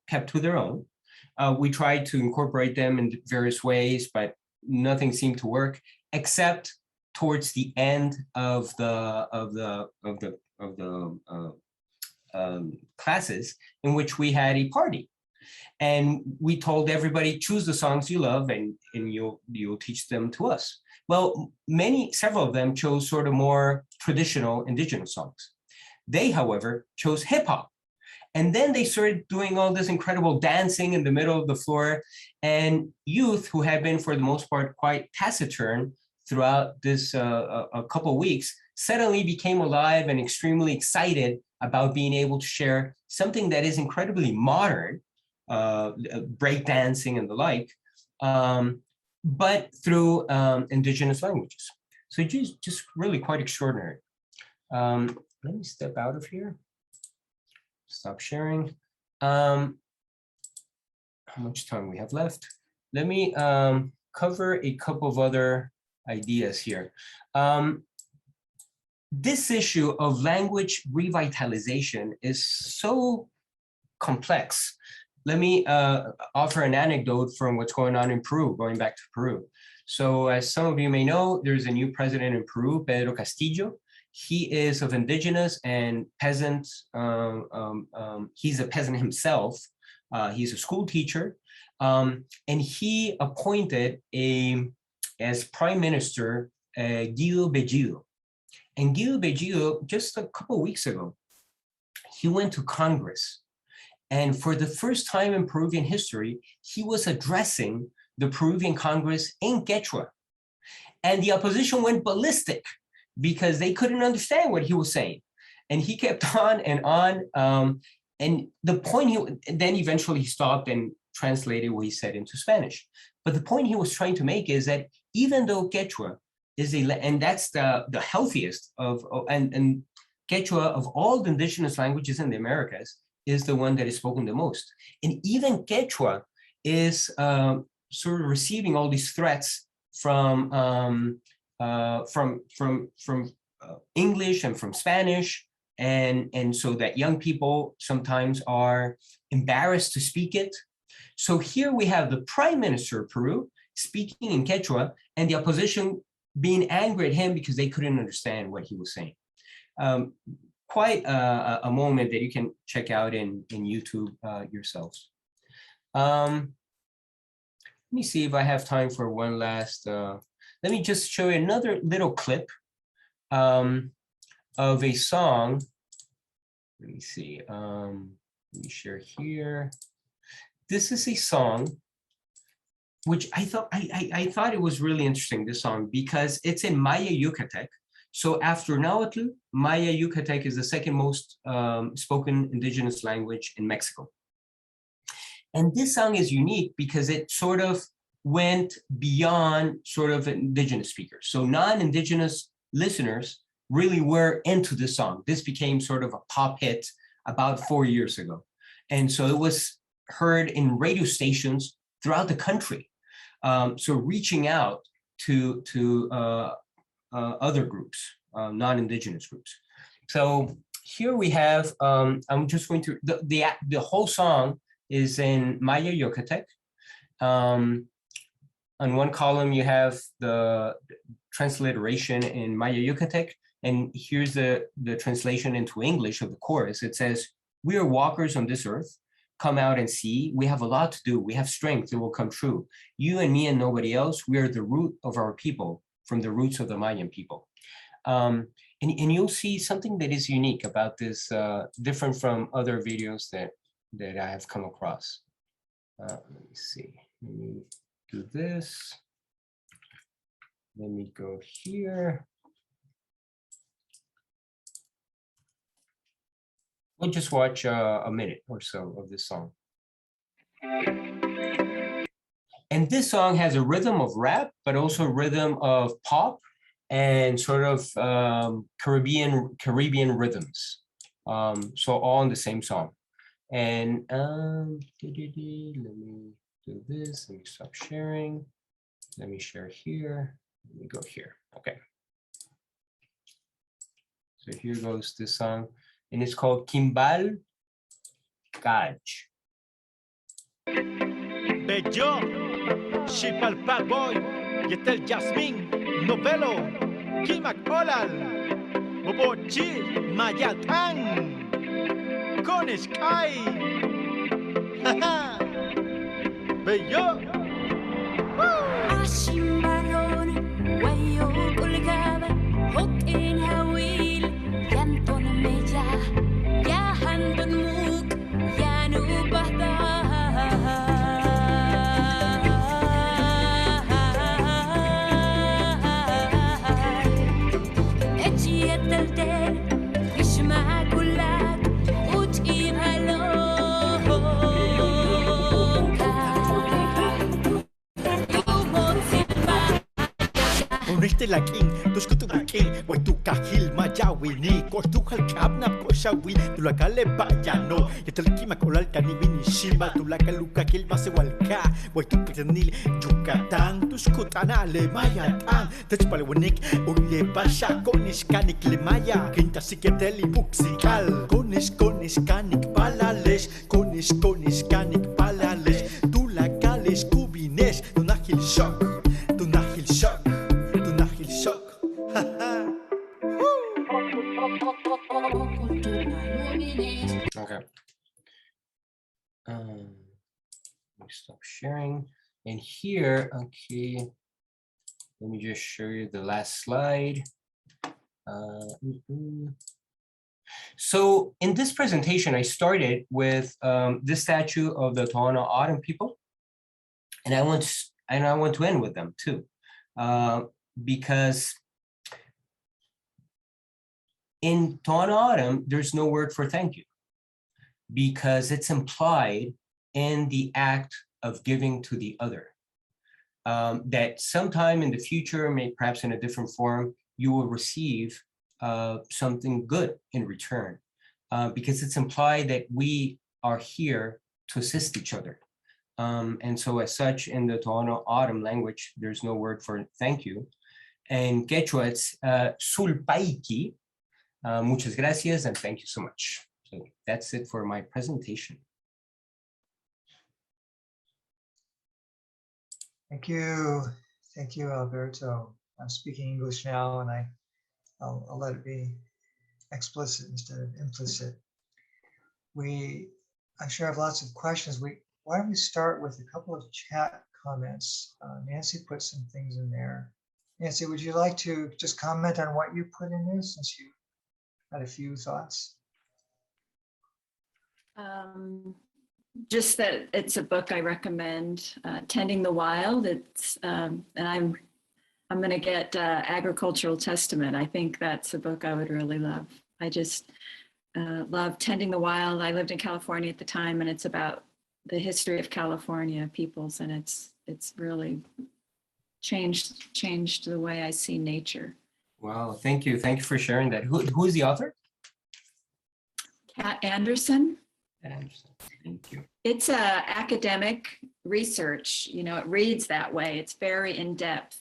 kept to their own. We tried to incorporate them in various ways, but nothing seemed to work, except towards the end of the classes, in which we had a party, and we told everybody, choose the songs you love, and you'll teach them to us. Well, several of them chose sort of more traditional indigenous songs. They, however, chose hip hop, And then they started doing all this incredible dancing in the middle of the floor. And youth who had been, for the most part, quite taciturn throughout this a couple of weeks, suddenly became alive and extremely excited about being able to share something that is incredibly modern, breakdancing and the like, but through indigenous languages. So just really quite extraordinary. Let me step out of here. Stop sharing. How much time we have left? Let me cover a couple of other ideas here. This issue of language revitalization is so complex. Let me offer an anecdote from what's going on in Peru, going back to Peru. So as some of you may know, there's a new president in Peru, Pedro Castillo. He is of indigenous and peasant. He's a peasant himself. He's a school teacher. And he appointed as prime minister, Guido Bellido. And Guido Bellido, just a couple of weeks ago, he went to Congress. And for the first time in Peruvian history, he was addressing the Peruvian Congress in Quechua. And the opposition went ballistic because they couldn't understand what he was saying. And he kept on and on. And the point then eventually he stopped and translated what he said into Spanish. But the point he was trying to make is that even though Quechua is and that's the healthiest and Quechua of all the indigenous languages in the Americas is the one that is spoken the most. And even Quechua is sort of receiving all these threats from English and from Spanish, and so that young people sometimes are embarrassed to speak it. So here we have the Prime Minister of Peru speaking in Quechua, and the opposition being angry at him because they couldn't understand what he was saying. Quite a moment that you can check out in YouTube yourselves. Let me see if I have time for one last. Let me just show you another little clip of a song. Let me see. Let me share here. This is a song which I thought it was really interesting, this song, because it's in Maya Yucatec. So after Nahuatl, Maya Yucatec is the second most spoken indigenous language in Mexico. And this song is unique because it sort of went beyond sort of indigenous speakers. So non-indigenous listeners really were into this song. This became sort of a pop hit about 4 years ago. And so it was heard in radio stations throughout the country. So reaching out to other groups, non-indigenous groups. So here we have, I'm just going to, the whole song is in Maya Yucatec. On one column, you have the transliteration in Maya Yucatec, and here's the translation into English of the chorus. It says, "We are walkers on this earth. Come out and see. We have a lot to do. We have strength. It will come true. You and me and nobody else. We are the root of our people, from the roots of the Mayan people." And you'll see something that is unique about this, different from other videos that I have come across. Let me see. Let me do this. Let me go here. We'll just watch a minute or so of this song. And this song has a rhythm of rap, but also a rhythm of pop and sort of Caribbean rhythms. So all in the same song. And let me do this. Let me stop sharing. Let me share here. Let me go here. Okay. So here goes this song, and it's called Kimbal Kaj. Bello, Shipal Paboy, Yetel Jasmine, Novelo, Kimak Olal, Bobochi, Mayatang, Konish Kai, Bello. Ashimbaron, Wayo Kulgaba, Hokin Hawil, Yanton Meja, Yahandon Mook, te la king, tus kutu king, wai tu kahil majawi ni, kor tu hal kap nap ko shawi, tu la kale ba no, ya te liki makolal tani bini shima, tu la kaluka kil mase walka, wai tu katanil Yucatán, tus kutana le mayatang, tech pale wanik, uye basha, konish kanik le maya, kinta siketeli buxikal, konish kanik palales, konish kanik palales, tu la kales kubines, tu nahil shock, tu nahil shock, tu nahil shock. Okay. Let me stop sharing. And here, okay, let me just show you the last slide. So in this presentation, I started with this statue of the Tohono O'odham people, and I want to end with them too, because in Tohono O'odham, there's no word for thank you, because it's implied in the act of giving to the other. That sometime in the future, maybe perhaps in a different form, you will receive something good in return, because it's implied that we are here to assist each other. And so as such, in the Tohono O'odham language, there's no word for thank you. And Quechua, it's sulpaiki. Muchas gracias and thank you so much. So that's it for my presentation. Thank you, Alberto. I'm speaking English now, and I'll let it be explicit instead of implicit. I'm sure have lots of questions. Why don't we start with a couple of chat comments? Nancy put some things in there. Nancy, would you like to just comment on what you put in there, since you had a few thoughts? Just that it's a book I recommend, Tending the Wild. It's and I'm going to get Agricultural Testament. I think that's a book I would really love. I just love Tending the Wild. I lived in California at the time, and it's about the history of California peoples, and it's really changed the way I see nature. Wow, thank you for sharing that. Who is the author? Kat Anderson. Anderson, thank you. It's academic research, it reads that way. It's very in-depth.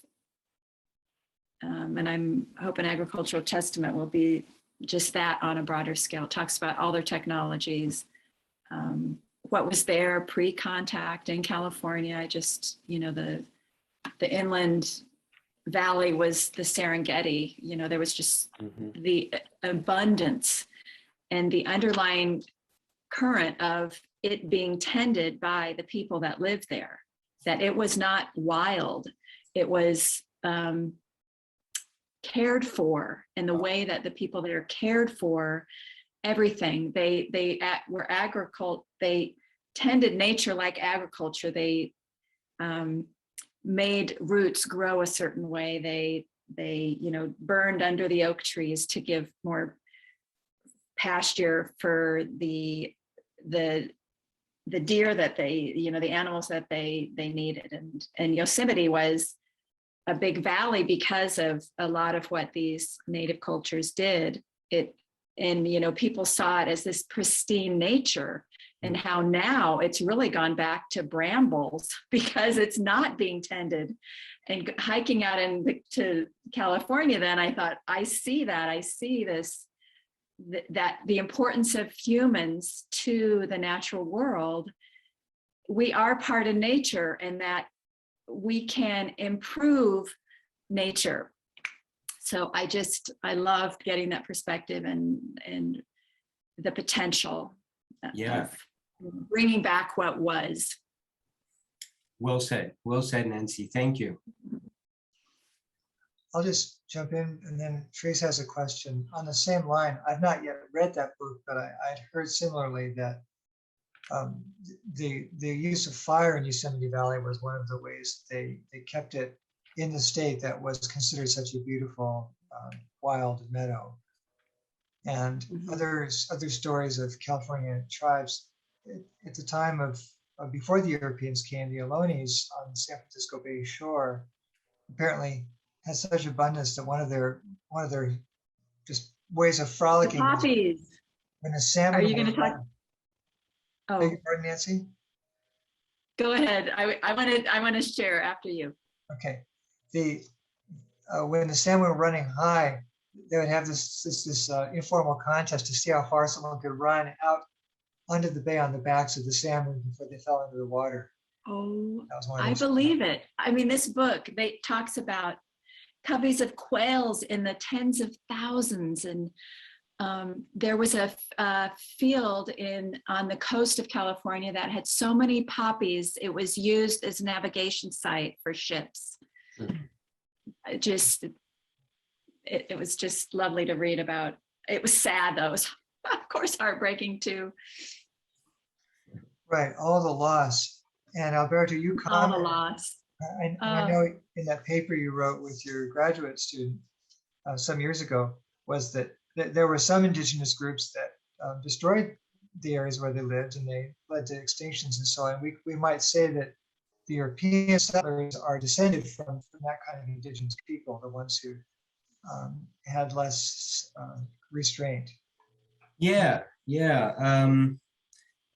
And I'm hoping Agricultural Testament will be just that on a broader scale. It talks about all their technologies, what was there pre-contact in California. I just, the inland valley was the Serengeti. There was just the abundance and the underlying current of it being tended by the people that lived there, that it was not wild. It was cared for in the way that the people there cared for everything. They were agriculture. They tended nature like agriculture. They made roots grow a certain way. They burned under the oak trees to give more pasture for the deer that the animals that they needed. And Yosemite was a big valley because of a lot of what these native cultures did. People saw it as this pristine nature, and how now it's really gone back to brambles because it's not being tended. And hiking out to California, then I thought, I see this, that the importance of humans to the natural world. We are part of nature, and that we can improve nature. So I loved getting that perspective and the potential of bringing back what was. Well said, Nancy, thank you. I'll just jump in, and then Trace has a question on the same line. I've not yet read that book, but I'd heard similarly that the use of fire in Yosemite Valley was one of the ways they kept it in the state that was considered such a beautiful wild meadow. And other stories of California tribes at the time of before the Europeans came, the Ohlone on the San Francisco Bay shore apparently has such abundance that one of their just ways of The frolicking is poppies. when the salmon. Are you going to talk? Beg Oh, your pardon, Nancy? go ahead. I want to share after you. Okay. When the salmon were running high, they would have this informal contest to see how far someone could run out under the bay on the backs of the salmon before they fell into the water. Oh, That was one of I those. believe it. I mean, this book, they talks about coveys of quails in the tens of thousands. And there was a field on the coast of California that had so many poppies, it was used as a navigation site for ships. It was just lovely to read about. It was sad though. It was, of course, heartbreaking too. Right, all the loss. And Alberto, you All the commented. loss. I know in that paper you wrote with your graduate student some years ago was that there were some indigenous groups that destroyed the areas where they lived, and they led to extinctions and so on. We might say that the European settlers are descended from that kind of indigenous people, the ones who had less restraint. Yeah, yeah.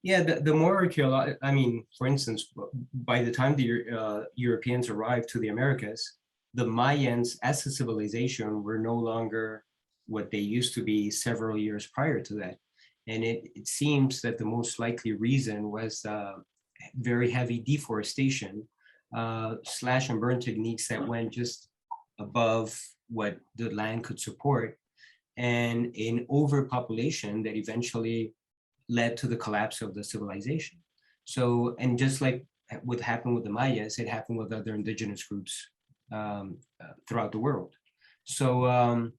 The more archaeological, I mean, for instance, by the time the Europeans arrived to the Americas, the Mayans as a civilization were no longer what they used to be several years prior to that. And it seems that the most likely reason was very heavy deforestation, slash and burn techniques that went just above what the land could support, and an overpopulation that eventually led to the collapse of the civilization. So, and just like what happened with the Mayas, it happened with other indigenous groups throughout the world. So,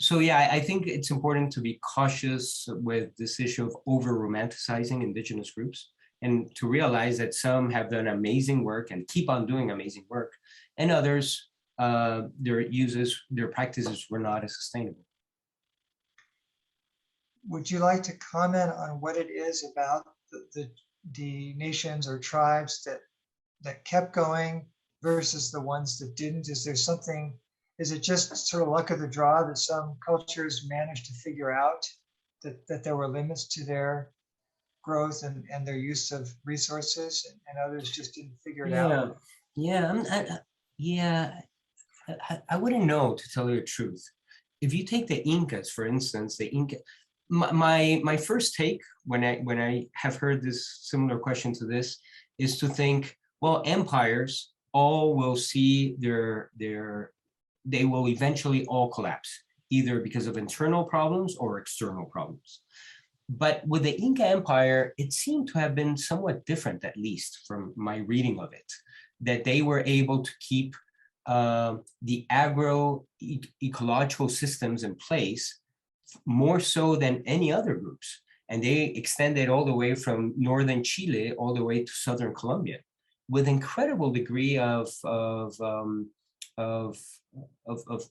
so yeah, I think it's important to be cautious with this issue of over-romanticizing indigenous groups, and to realize that some have done amazing work and keep on doing amazing work, and others, their practices were not as sustainable. Would you like to comment on what it is about the nations or tribes that kept going versus the ones that didn't? Is there something, is it just sort of luck of the draw that some cultures managed to figure out that there were limits to their growth and their use of resources, and others just didn't figure it out? I wouldn't know, to tell you the truth. If you take the Incas, for instance, my first take when I have heard this similar question to this is to think, well, empires all will see they will eventually all collapse, either because of internal problems or external problems. But with the Inca Empire, it seemed to have been somewhat different, at least from my reading of it, that they were able to keep the agro-ecological systems in place more so than any other groups. And they extended all the way from northern Chile all the way to southern Colombia with incredible degree of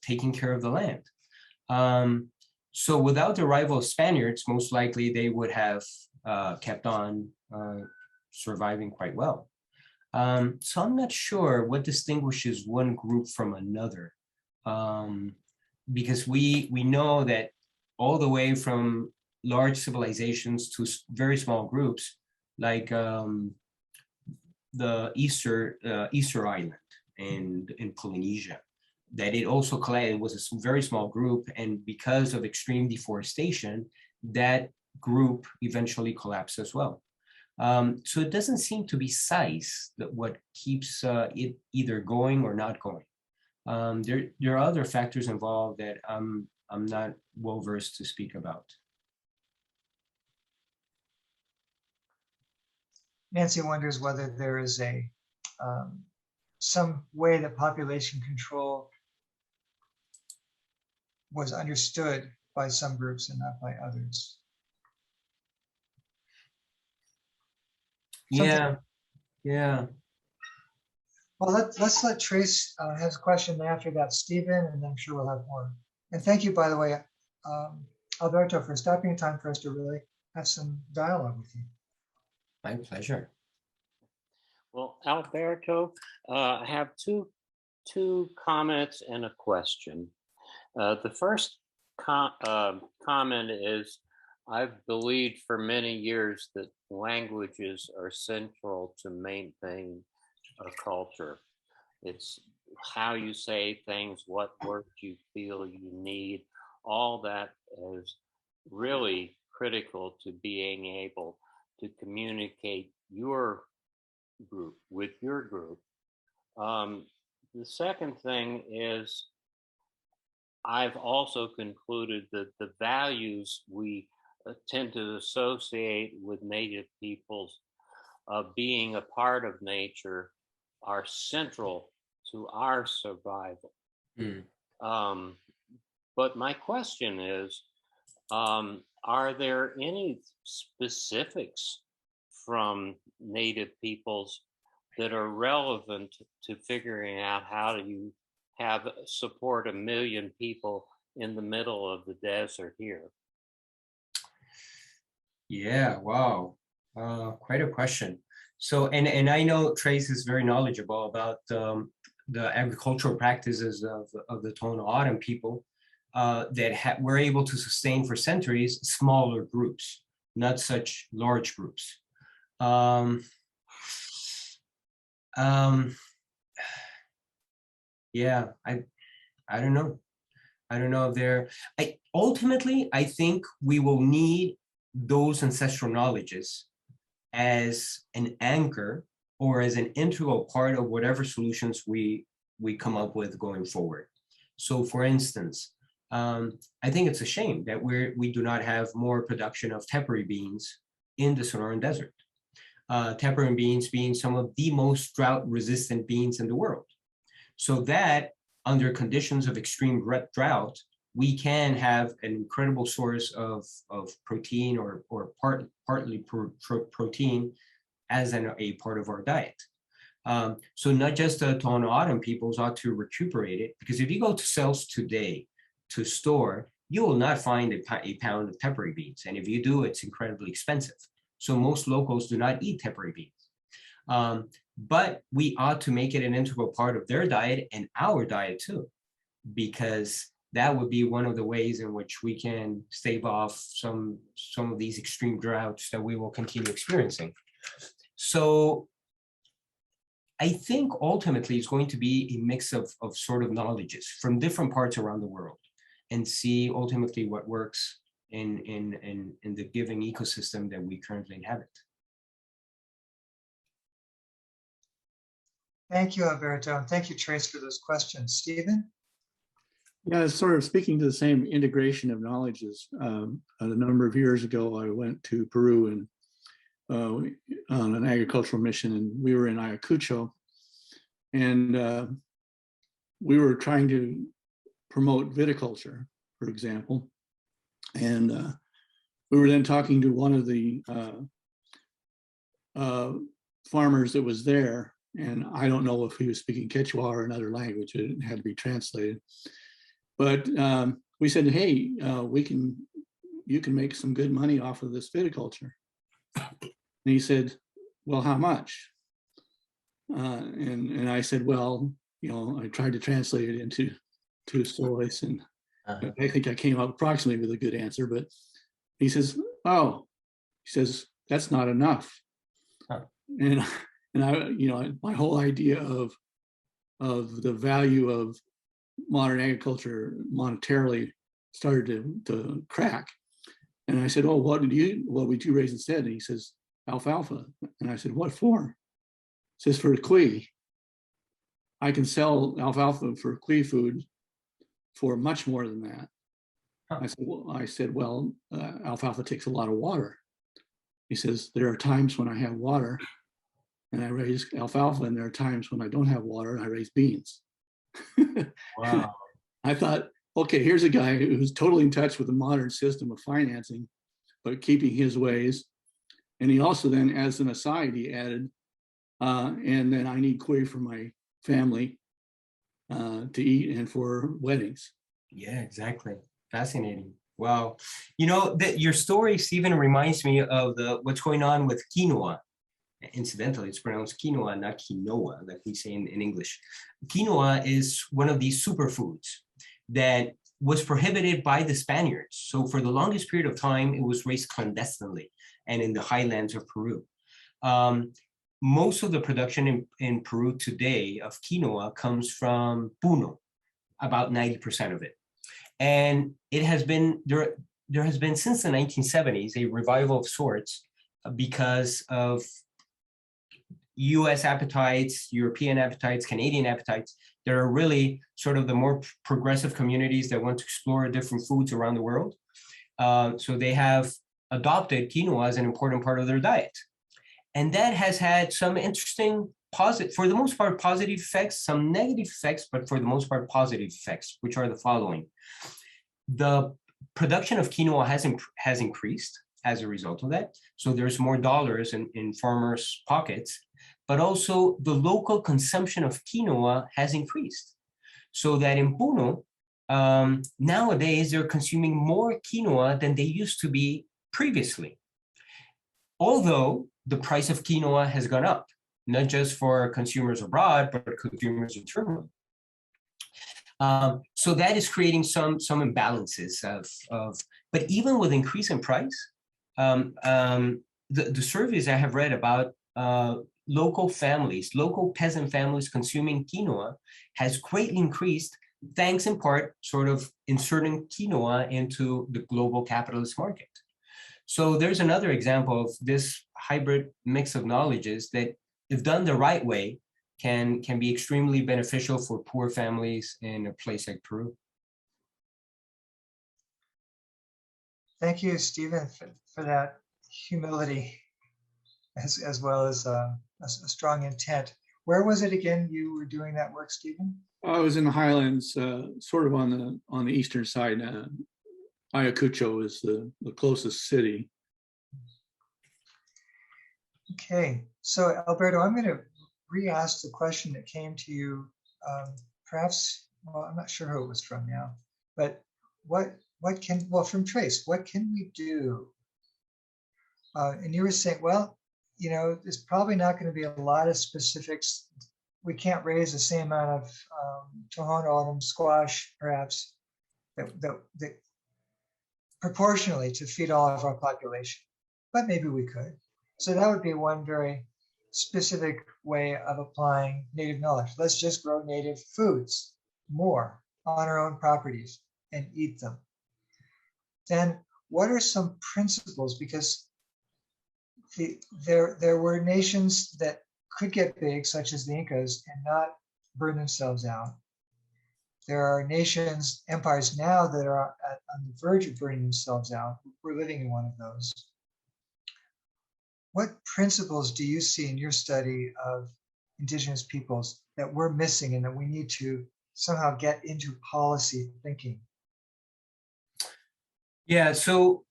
taking care of the land. So without the arrival of Spaniards, most likely they would have kept on surviving quite well. So I'm not sure what distinguishes one group from another, because we know that all the way from large civilizations to very small groups, like the Easter Island in Polynesia, that it also collided, was a very small group, and because of extreme deforestation, that group eventually collapsed as well. So it doesn't seem to be size that what keeps it either going or not going. There are other factors involved that I'm not well versed to speak about. Nancy wonders whether there is some way that population control was understood by some groups and not by others. Yeah. Well, let's let Trace has a question after that, Stephen, and I'm sure we'll have more. And thank you, by the way, Alberto, for stopping time for us to really have some dialogue with you. My pleasure. Well, Alberto, I have two two comments and a question. The first comment is, I've believed for many years that languages are central to maintain a culture. It's how you say things, what words you feel you need, all that is really critical to being able to communicate your group with your group. The second thing is, I've also concluded that the values we tend to associate with Native peoples being a part of nature are central to our survival. But my question is, are there any specifics from Native peoples that are relevant to figuring out how do you support 1 million people in the middle of the desert here? Yeah, wow. Quite a question. So, and I know Trace is very knowledgeable about the agricultural practices of the Tohono O'odham people that were able to sustain for centuries smaller groups, not such large groups. Yeah, I don't know. I don't know if ultimately, I think we will need those ancestral knowledges as an anchor or as an integral part of whatever solutions we come up with going forward. So for instance, I think it's a shame that we do not have more production of tepary beans in the Sonoran Desert. Tepary beans being some of the most drought-resistant beans in the world. So that under conditions of extreme drought, we can have an incredible source of protein or partly protein as a part of our diet. So not just the Tohono O'odham peoples ought to recuperate it, because if you go to sales today to store, you will not find a pound of tepary beans. And if you do, it's incredibly expensive. So most locals do not eat tepary beans. But we ought to make it an integral part of their diet and our diet too, because that would be one of the ways in which we can stave off some of these extreme droughts that we will continue experiencing. So I think ultimately it's going to be a mix of sort of knowledges from different parts around the world, and see ultimately what works in the given ecosystem that we currently inhabit. Thank you, Alberto. And thank you, Trace, for those questions. Stephen? Yeah, sort of speaking to the same integration of knowledges. A number of years ago, I went to Peru and on an agricultural mission, and we were in Ayacucho, and we were trying to promote viticulture, for example. And we were then talking to one of the farmers that was there, and I don't know if he was speaking Quechua or another language. It had to be translated. But we said, hey, you can make some good money off of this viticulture. And he said, well, how much? And I said, well, I tried to translate it into sois, and I think I came up approximately with a good answer. But he says, that's not enough. And I, my whole idea of the value of modern agriculture monetarily started to crack. And I said, oh, what would you raise instead? And he says, alfalfa. And I said, what for? He says, for Kui. I can sell alfalfa for Kui food for much more than that. I said, well, alfalfa takes a lot of water. He says, there are times when I have water and I raise alfalfa, and there are times when I don't have water and I raise beans. Wow. I thought, okay, here's a guy who's totally in touch with the modern system of financing, but keeping his ways. And he also then, as an aside, he added, and then I need Kui for my family to eat and for weddings. Yeah, exactly. Fascinating. Wow. Your story, Stephen, reminds me of what's going on with quinoa Incidentally, it's pronounced quinoa, not quinoa, like we say in English. Quinoa is one of these superfoods that was prohibited by the Spaniards. So for the longest period of time, it was raised clandestinely and in the highlands of Peru. Most of the production in Peru today of quinoa comes from Puno, about 90% of it. And it has been, there has been since the 1970s, a revival of sorts because of US appetites, European appetites, Canadian appetites. There are really sort of the more progressive communities that want to explore different foods around the world. So they have adopted quinoa as an important part of their diet. And that has had some interesting positive, for the most part, positive effects, some negative effects, but for the most part, positive effects, which are the following. The production of quinoa has increased as a result of that. So there's more dollars in farmers' pockets, but also the local consumption of quinoa has increased. So that in Puno, nowadays they're consuming more quinoa than they used to be previously. Although the price of quinoa has gone up, not just for consumers abroad, but consumers internally. So that is creating some imbalances but even with increase in price, the surveys I have read about local families, local peasant families consuming quinoa has greatly increased, thanks in part sort of inserting quinoa into the global capitalist market. So there's another example of this hybrid mix of knowledges that, if done the right way, can be extremely beneficial for poor families in a place like Peru. Thank you, Stephen, for that humility, as well as a strong intent. Where was it again you were doing that work, Stephen? I was in the highlands, sort of on the eastern side. Ayacucho is the closest city. Okay, so Alberto, I'm going to re-ask the question that came to you, perhaps, well, I'm not sure who it was from now, but from Trace, what can we do? And you were saying, well, you know, there's probably not going to be a lot of specifics. We can't raise the same amount of Tohono O'odham squash, perhaps, that proportionally to feed all of our population, but maybe we could. So that would be one very specific way of applying native knowledge. Let's just grow native foods more on our own properties and eat them. Then what are some principles? Because there were nations that could get big, such as the Incas, and not burn themselves out. There are nations, empires now that are on the verge of burning themselves out. We're living in one of those. What principles do you see in your study of indigenous peoples that we're missing and that we need to somehow get into policy thinking? Yeah, so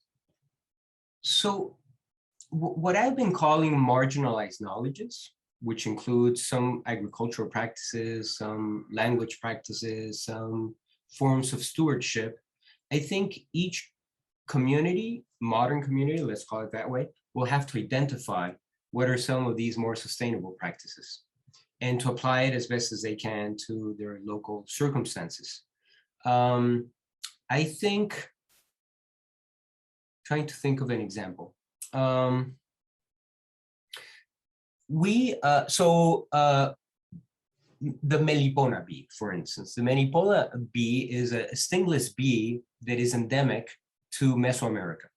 what I've been calling marginalized knowledges, which includes some agricultural practices, some language practices, some forms of stewardship, I think each community, modern community, let's call it that way, will have to identify what are some of these more sustainable practices and to apply it as best as they can to their local circumstances. I think, trying to think of an example. The Melipona bee, for instance. The Melipona bee is a stingless bee that is endemic to Mesoamerica.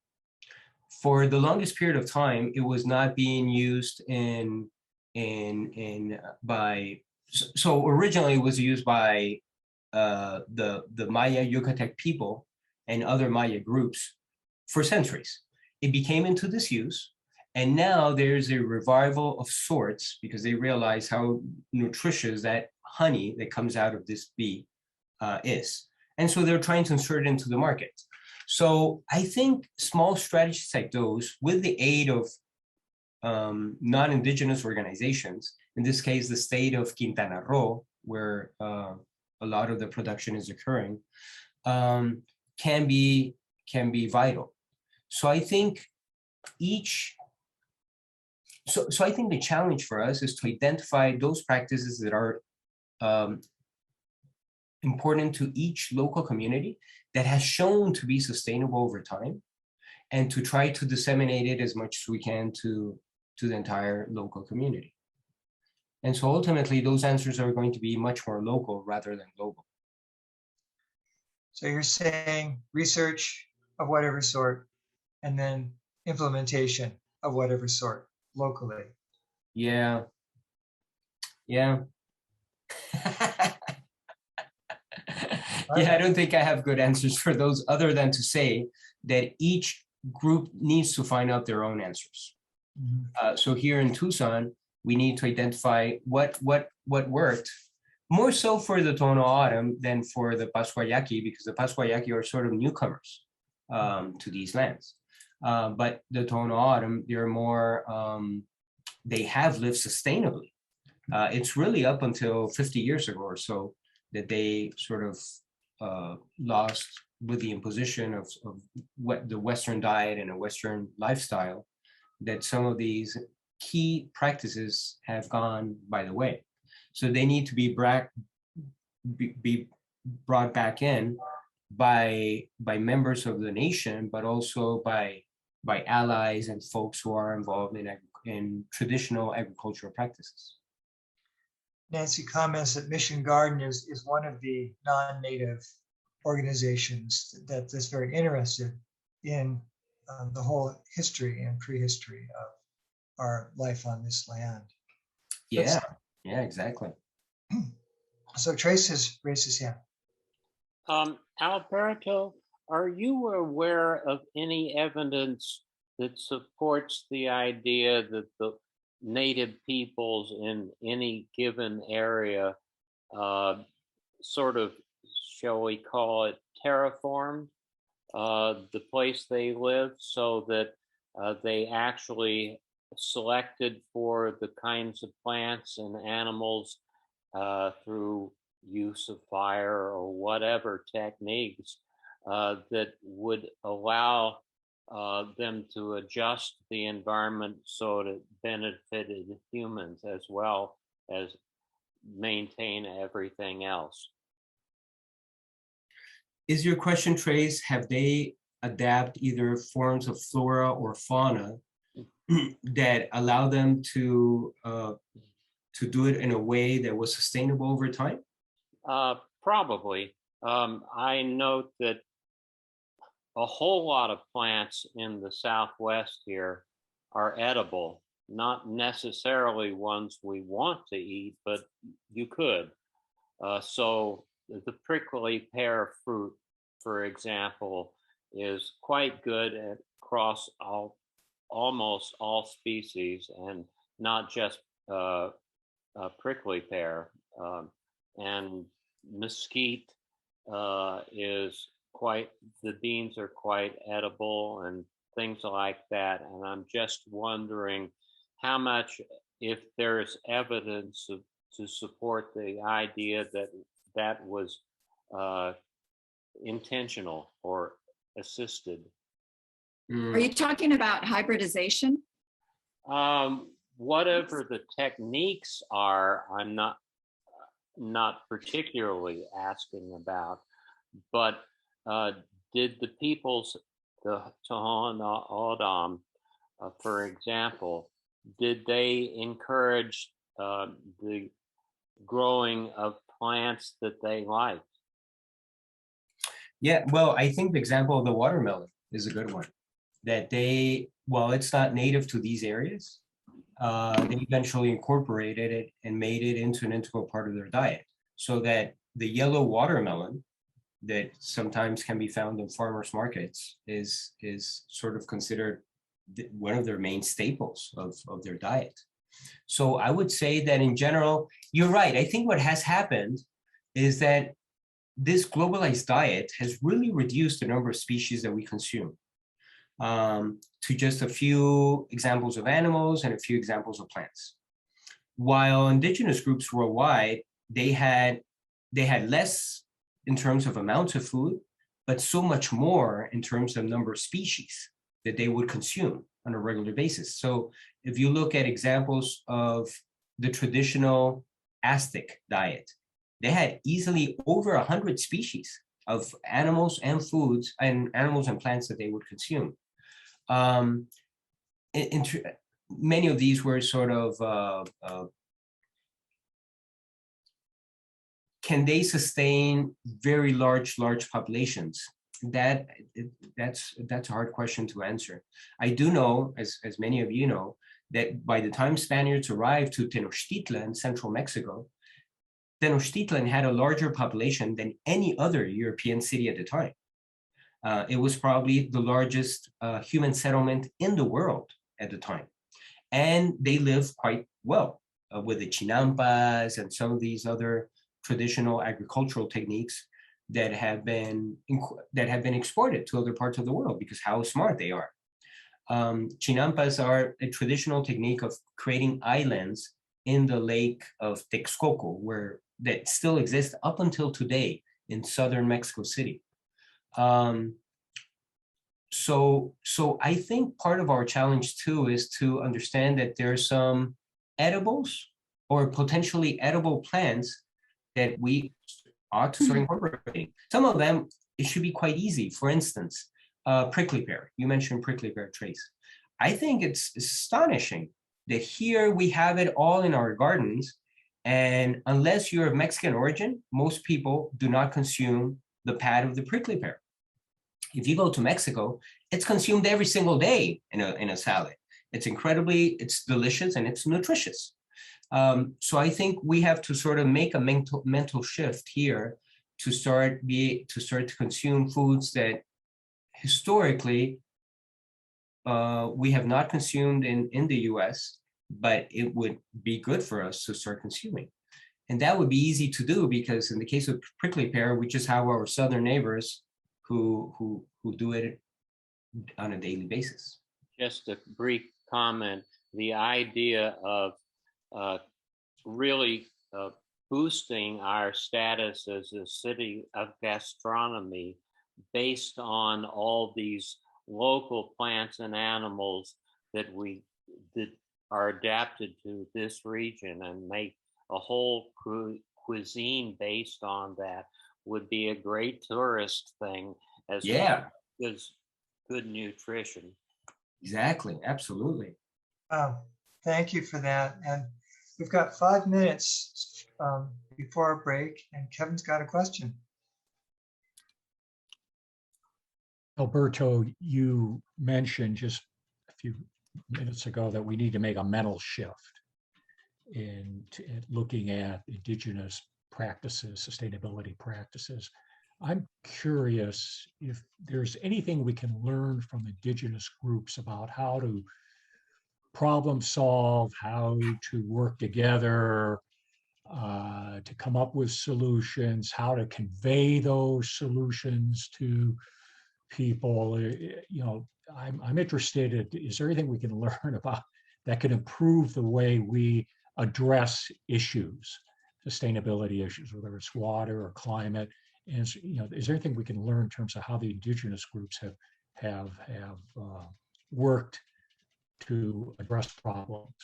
For the longest period of time, it was not being used so originally it was used by the Maya Yucatec people and other Maya groups for centuries. It became into disuse, and now there's a revival of sorts because they realize how nutritious that honey that comes out of this bee is. And so they're trying to insert it into the market. So I think small strategies like those, with the aid of non-indigenous organizations, in this case, the state of Quintana Roo, where a lot of the production is occurring, can be vital. So I think each So I think the challenge for us is to identify those practices that are important to each local community that has shown to be sustainable over time, and to try to disseminate it as much as we can to the entire local community. And so ultimately, those answers are going to be much more local rather than global. So you're saying research of whatever sort, and then implementation of whatever sort locally. Yeah. Yeah. Yeah, I don't think I have good answers for those, other than to say that each group needs to find out their own answers. So here in Tucson, we need to identify what worked, more so for the Tohono O'odham than for the Pascuayaqui, because the Pascuayaqui are sort of newcomers to these lands. But the Tohono O'odham, they're more, they have lived sustainably. It's really up until 50 years ago or so that they sort of lost, with the imposition of what the Western diet and a Western lifestyle, that some of these key practices have gone by the way. So they need to be brought back in by members of the nation, but also by allies and folks who are involved in traditional agricultural practices. Nancy comments that Mission Garden is one of the non-native organizations that's very interested in the whole history and prehistory of our life on this land. Yeah, yeah, exactly. So Trace has raised his hand. Alberto, are you aware of any evidence that supports the idea that the native peoples in any given area sort of, shall we call it, terraformed the place they live, so that they actually selected for the kinds of plants and animals through use of fire or whatever techniques that would allow them to adjust the environment so that it benefited humans as well as maintain everything else? Is your question, Trace, have they adapt either forms of flora or fauna that allow them to do it in a way that was sustainable over time? Probably. I note that a whole lot of plants in the Southwest here are edible, not necessarily ones we want to eat, but you could. So the prickly pear fruit, for example, is quite good across almost all species, and not just prickly pear. And mesquite is quite, the beans are quite edible and things like that. And I'm just wondering how much, if there's evidence to support the idea that that was intentional or assisted. Are you talking about hybridization? Whatever the techniques are, I'm not particularly asking about, but did the peoples, the Tohono O'odham, for example, did they encourage the growing of plants that they liked? Yeah, well, I think the example of the watermelon is a good one. That they, while it's not native to these areas, they eventually incorporated it and made it into an integral part of their diet. So that the yellow watermelon that sometimes can be found in farmers markets is sort of considered one of their main staples of their diet. So I would say that in general, you're right. I think what has happened is that this globalized diet has really reduced the number of species that we consume to just a few examples of animals and a few examples of plants. While indigenous groups worldwide, they had less in terms of amounts of food, but so much more in terms of number of species. that they would consume on a regular basis. So if you look at examples of the traditional Aztec diet, they had easily over 100 species of animals and foods and animals and plants that they would consume. Many of these were sort of, can they sustain very large populations? That's a hard question to answer. I do know, as many of you know, that by the time Spaniards arrived to Tenochtitlan in central Mexico, Tenochtitlan had a larger population than any other European city at the time. It was probably the largest human settlement in the world at the time. And they lived quite well with the chinampas and some of these other traditional agricultural techniques that have been exported to other parts of the world because how smart they are. Chinampas are a traditional technique of creating islands in the lake of Texcoco, that still exists up until today in southern Mexico City. So I think part of our challenge too is to understand that there are some edibles or potentially edible plants that we ought to start incorporating. Some of them, it should be quite easy. For instance, prickly pear. You mentioned prickly pear, Trace. I think it's astonishing that here we have it all in our gardens, and unless you're of Mexican origin, most people do not consume the pad of the prickly pear. If you go to Mexico, it's consumed every single day in a salad. It's delicious and it's nutritious. So I think we have to sort of make a mental shift here to start to consume foods that historically we have not consumed in the US, but it would be good for us to start consuming. And that would be easy to do because in the case of prickly pear, we just have our southern neighbors who do it on a daily basis. Just a brief comment. The idea of really boosting our status as a city of gastronomy based on all these local plants and animals that are adapted to this region and make a whole cuisine based on that would be a great tourist thing as well as good nutrition. Exactly, absolutely. Thank you for that. And we've got 5 minutes before our break, and Kevin's got a question. Alberto, you mentioned just a few minutes ago that we need to make a mental shift in looking at indigenous practices, sustainability practices. I'm curious if there's anything we can learn from indigenous groups about how to problem solve, how to work together, to come up with solutions, how to convey those solutions to people. You know, I'm interested, is there anything we can learn about that can improve the way we address issues, sustainability issues, whether it's water or climate? And you know, is there anything we can learn in terms of how the indigenous groups have worked to address problems?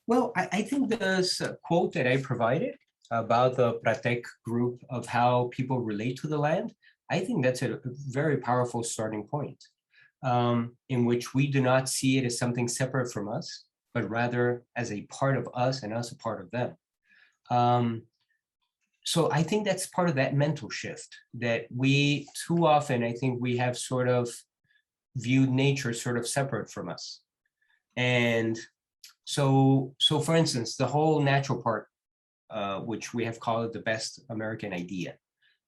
Well, I think this quote that I provided about the Pratek group of how people relate to the land, I think that's a very powerful starting point, in which we do not see it as something separate from us, but rather as a part of us and us a part of them. So I think that's part of that mental shift that we too often, I think we have sort of viewed nature sort of separate from us. And so for instance, the whole natural park, which we have called it the best American idea.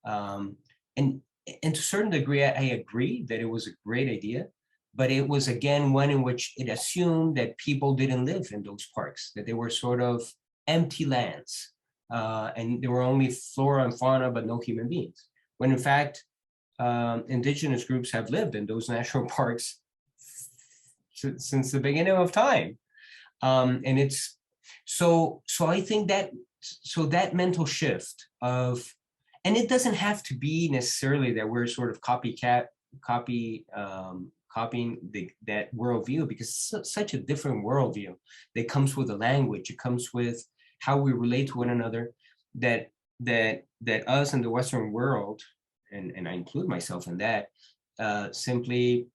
And to a certain degree, I agree that it was a great idea, but it was again one in which it assumed that people didn't live in those parks, that they were sort of empty lands. And there were only flora and fauna, but no human beings. When in fact, indigenous groups have lived in those national parks since the beginning of time. And it's, so I think that mental shift of, and it doesn't have to be necessarily that we're sort of copycat copying that worldview, because it's such a different worldview that comes with a language. It comes with how we relate to one another, that us in the Western world, and I include myself in that, simply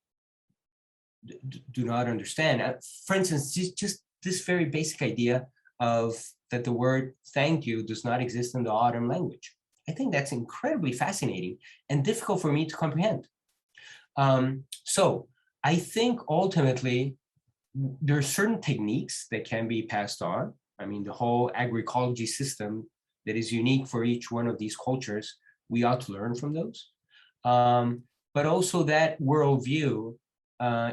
do not understand. For instance, just this very basic idea of that the word thank you does not exist in the Autumn language. I think that's incredibly fascinating and difficult for me to comprehend. So I think ultimately there are certain techniques that can be passed on. I mean, the whole agroecology system that is unique for each one of these cultures, we ought to learn from those. But also that worldview,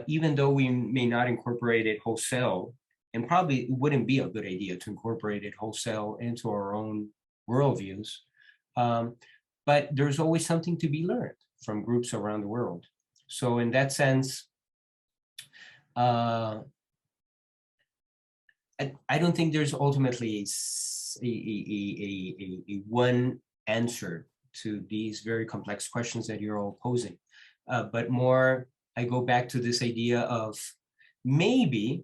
even though we may not incorporate it wholesale, and probably it wouldn't be a good idea to incorporate it wholesale into our own worldviews, but there's always something to be learned from groups around the world. So in that sense, I don't think there's ultimately a one answer to these very complex questions that you're all posing, but more I go back to this idea of maybe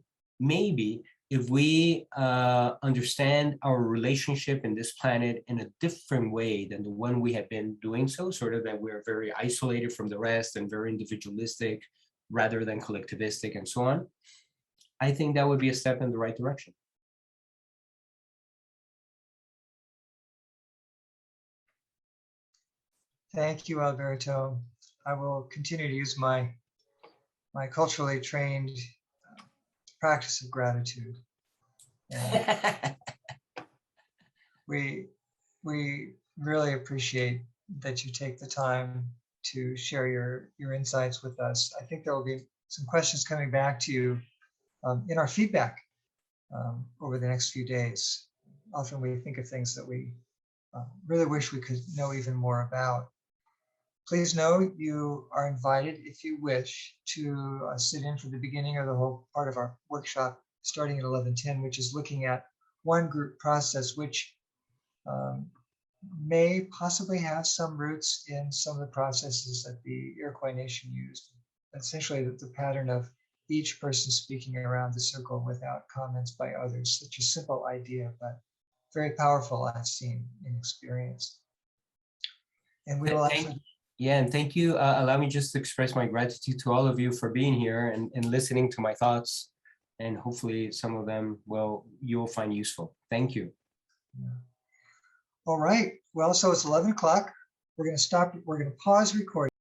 if we understand our relationship in this planet in a different way than the one we have been doing so, sort of that we're very isolated from the rest and very individualistic rather than collectivistic and so on, I think that would be a step in the right direction. Thank you, Alberto. I will continue to use my culturally trained practice of gratitude. And we really appreciate that you take the time to share your insights with us. I think there will be some questions coming back to you in our feedback over the next few days. Often we think of things that we really wish we could know even more about. Please know you are invited, if you wish, to sit in for the beginning or the whole part of our workshop starting at 11:10, which is looking at one group process, which may possibly have some roots in some of the processes that the Iroquois Nation used. Essentially, the pattern of each person speaking around the circle without comments by others. Such a simple idea, but very powerful, I've seen in experience. And we will actually... Yeah, and thank you. Allow me just to express my gratitude to all of you for being here and listening to my thoughts. And hopefully some of them you'll find useful. Thank you. Yeah. All right. Well, so it's 11 o'clock. We're going to stop. We're going to pause recording.